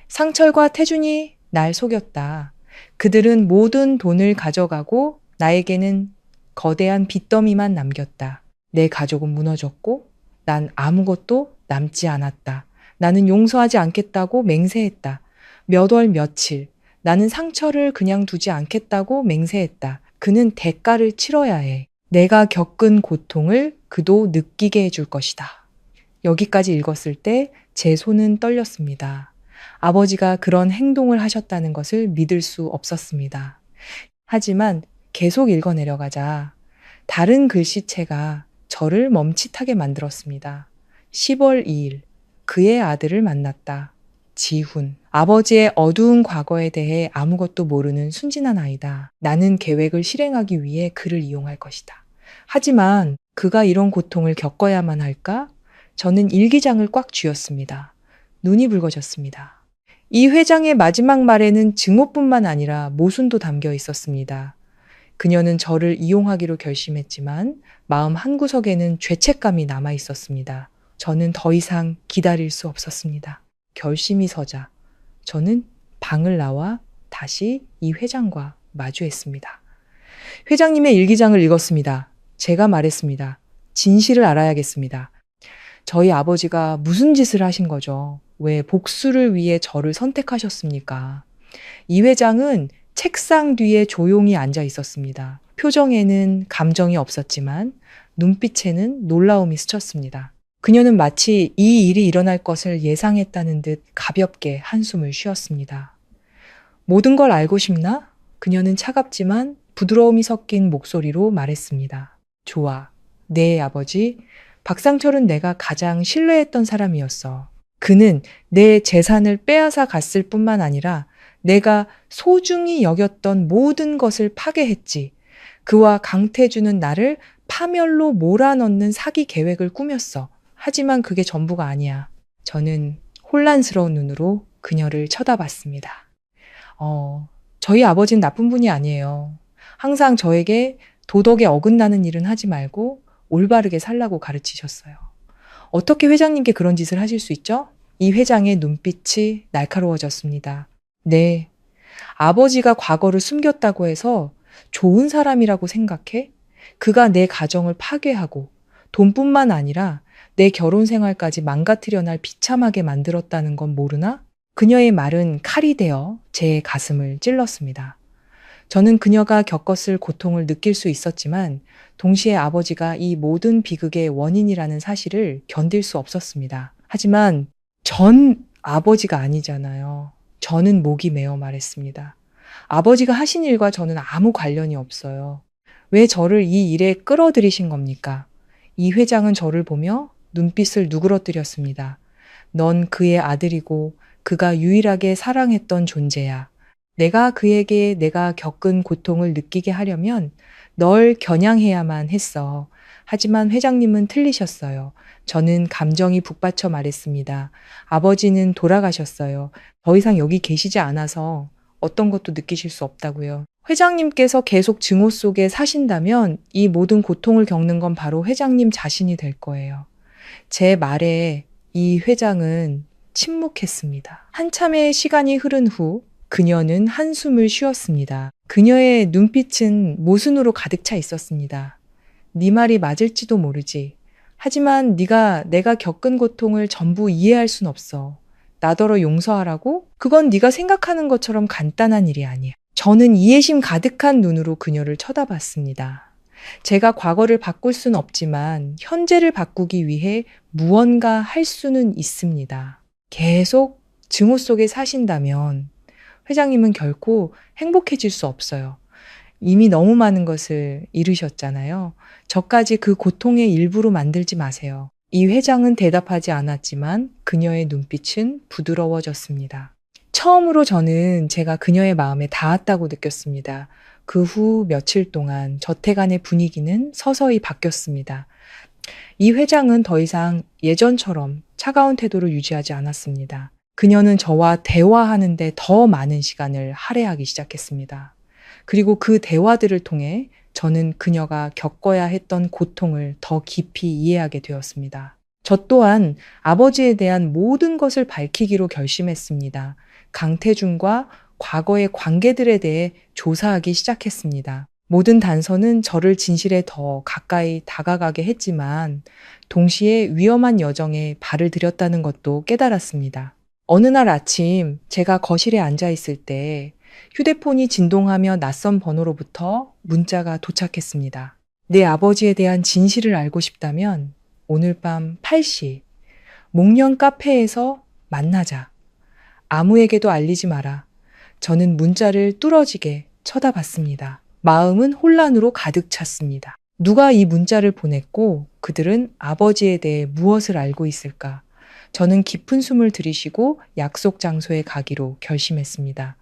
상철과 태준이 날 속였다. 그들은 모든 돈을 가져가고 나에게는 거대한 빚더미만 남겼다. 내 가족은 무너졌고 난 아무것도 남지 않았다. 나는 용서하지 않겠다고 맹세했다. 몇 월 며칠 나는 상처를 그냥 두지 않겠다고 맹세했다. 그는 대가를 치러야 해. 내가 겪은 고통을 그도 느끼게 해줄 것이다. 여기까지 읽었을 때 제 손은 떨렸습니다. 아버지가 그런 행동을 하셨다는 것을 믿을 수 없었습니다. 하지만 계속 읽어내려가자 다른 글씨체가 저를 멈칫하게 만들었습니다. 10월 2일, 그의 아들을 만났다. 지훈. 아버지의 어두운 과거에 대해 아무것도 모르는 순진한 아이다. 나는 계획을 실행하기 위해 그를 이용할 것이다. 하지만 그가 이런 고통을 겪어야만 할까? 저는 일기장을 꽉 쥐었습니다. 눈이 붉어졌습니다. 이 회장의 마지막 말에는 증오뿐만 아니라 모순도 담겨 있었습니다. 그녀는 저를 이용하기로 결심했지만 마음 한구석에는 죄책감이 남아 있었습니다. 저는 더 이상 기다릴 수 없었습니다. 결심이 서자 저는 방을 나와 다시 이 회장과 마주했습니다. 회장님의 일기장을 읽었습니다. 제가 말했습니다. 진실을 알아야겠습니다. 저희 아버지가 무슨 짓을 하신 거죠? 왜 복수를 위해 저를 선택하셨습니까? 이 회장은 책상 뒤에 조용히 앉아 있었습니다. 표정에는 감정이 없었지만 눈빛에는 놀라움이 스쳤습니다. 그녀는 마치 이 일이 일어날 것을 예상했다는 듯 가볍게 한숨을 쉬었습니다. 모든 걸 알고 싶나? 그녀는 차갑지만 부드러움이 섞인 목소리로 말했습니다. 좋아. 네, 아버지. 박상철은 내가 가장 신뢰했던 사람이었어. 그는 내 재산을 빼앗아 갔을 뿐만 아니라 내가 소중히 여겼던 모든 것을 파괴했지. 그와 강태주는 나를 파멸로 몰아넣는 사기 계획을 꾸몄어. 하지만 그게 전부가 아니야. 저는 혼란스러운 눈으로 그녀를 쳐다봤습니다. 저희 아버지는 나쁜 분이 아니에요. 항상 저에게 도덕에 어긋나는 일은 하지 말고 올바르게 살라고 가르치셨어요. 어떻게 회장님께 그런 짓을 하실 수 있죠? 이 회장의 눈빛이 날카로워졌습니다. 네, 아버지가 과거를 숨겼다고 해서 좋은 사람이라고 생각해? 그가 내 가정을 파괴하고 돈뿐만 아니라 내 결혼 생활까지 망가뜨려 날 비참하게 만들었다는 건 모르나? 그녀의 말은 칼이 되어 제 가슴을 찔렀습니다. 저는 그녀가 겪었을 고통을 느낄 수 있었지만 동시에 아버지가 이 모든 비극의 원인이라는 사실을 견딜 수 없었습니다. 하지만 전 아버지가 아니잖아요. 저는 목이 메어 말했습니다. 아버지가 하신 일과 저는 아무 관련이 없어요. 왜 저를 이 일에 끌어들이신 겁니까? 이 회장은 저를 보며 눈빛을 누그러뜨렸습니다. 넌 그의 아들이고 그가 유일하게 사랑했던 존재야. 내가 그에게 내가 겪은 고통을 느끼게 하려면 널 겨냥해야만 했어. 하지만 회장님은 틀리셨어요. 저는 감정이 북받쳐 말했습니다. 아버지는 돌아가셨어요. 더 이상 여기 계시지 않아서 어떤 것도 느끼실 수 없다고요. 회장님께서 계속 증오 속에 사신다면 이 모든 고통을 겪는 건 바로 회장님 자신이 될 거예요. 제 말에 이 회장은 침묵했습니다. 한참의 시간이 흐른 후 그녀는 한숨을 쉬었습니다. 그녀의 눈빛은 모순으로 가득 차 있었습니다. 네 말이 맞을지도 모르지. 하지만 네가 내가 겪은 고통을 전부 이해할 순 없어. 나더러 용서하라고? 그건 네가 생각하는 것처럼 간단한 일이 아니야. 저는 이해심 가득한 눈으로 그녀를 쳐다봤습니다. 제가 과거를 바꿀 수는 없지만 현재를 바꾸기 위해 무언가 할 수는 있습니다. 계속 증오 속에 사신다면 회장님은 결코 행복해질 수 없어요. 이미 너무 많은 것을 잃으셨잖아요. 저까지 그 고통의 일부로 만들지 마세요. 이 회장은 대답하지 않았지만 그녀의 눈빛은 부드러워졌습니다. 처음으로 저는 제가 그녀의 마음에 닿았다고 느꼈습니다. 그 후 며칠 동안 저택 안의 분위기는 서서히 바뀌었습니다. 이 회장은 더 이상 예전처럼 차가운 태도를 유지하지 않았습니다. 그녀는 저와 대화하는데 더 많은 시간을 할애하기 시작했습니다. 그리고 그 대화들을 통해 저는 그녀가 겪어야 했던 고통을 더 깊이 이해하게 되었습니다. 저 또한 아버지에 대한 모든 것을 밝히기로 결심했습니다. 강태준과 과거의 관계들에 대해 조사하기 시작했습니다. 모든 단서는 저를 진실에 더 가까이 다가가게 했지만 동시에 위험한 여정에 발을 들였다는 것도 깨달았습니다. 어느 날 아침 제가 거실에 앉아 있을 때 휴대폰이 진동하며 낯선 번호로부터 문자가 도착했습니다. 내 아버지에 대한 진실을 알고 싶다면 오늘 밤 8시 목련 카페에서 만나자. 아무에게도 알리지 마라. 저는 문자를 뚫어지게 쳐다봤습니다. 마음은 혼란으로 가득 찼습니다. 누가 이 문자를 보냈고 그들은 아버지에 대해 무엇을 알고 있을까? 저는 깊은 숨을 들이쉬고 약속 장소에 가기로 결심했습니다.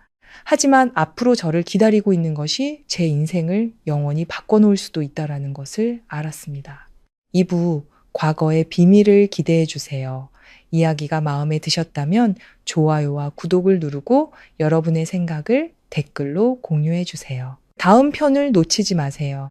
하지만 앞으로 저를 기다리고 있는 것이 제 인생을 영원히 바꿔놓을 수도 있다는 것을 알았습니다. 2부 과거의 비밀을 기대해 주세요. 이야기가 마음에 드셨다면 좋아요와 구독을 누르고 여러분의 생각을 댓글로 공유해 주세요. 다음 편을 놓치지 마세요.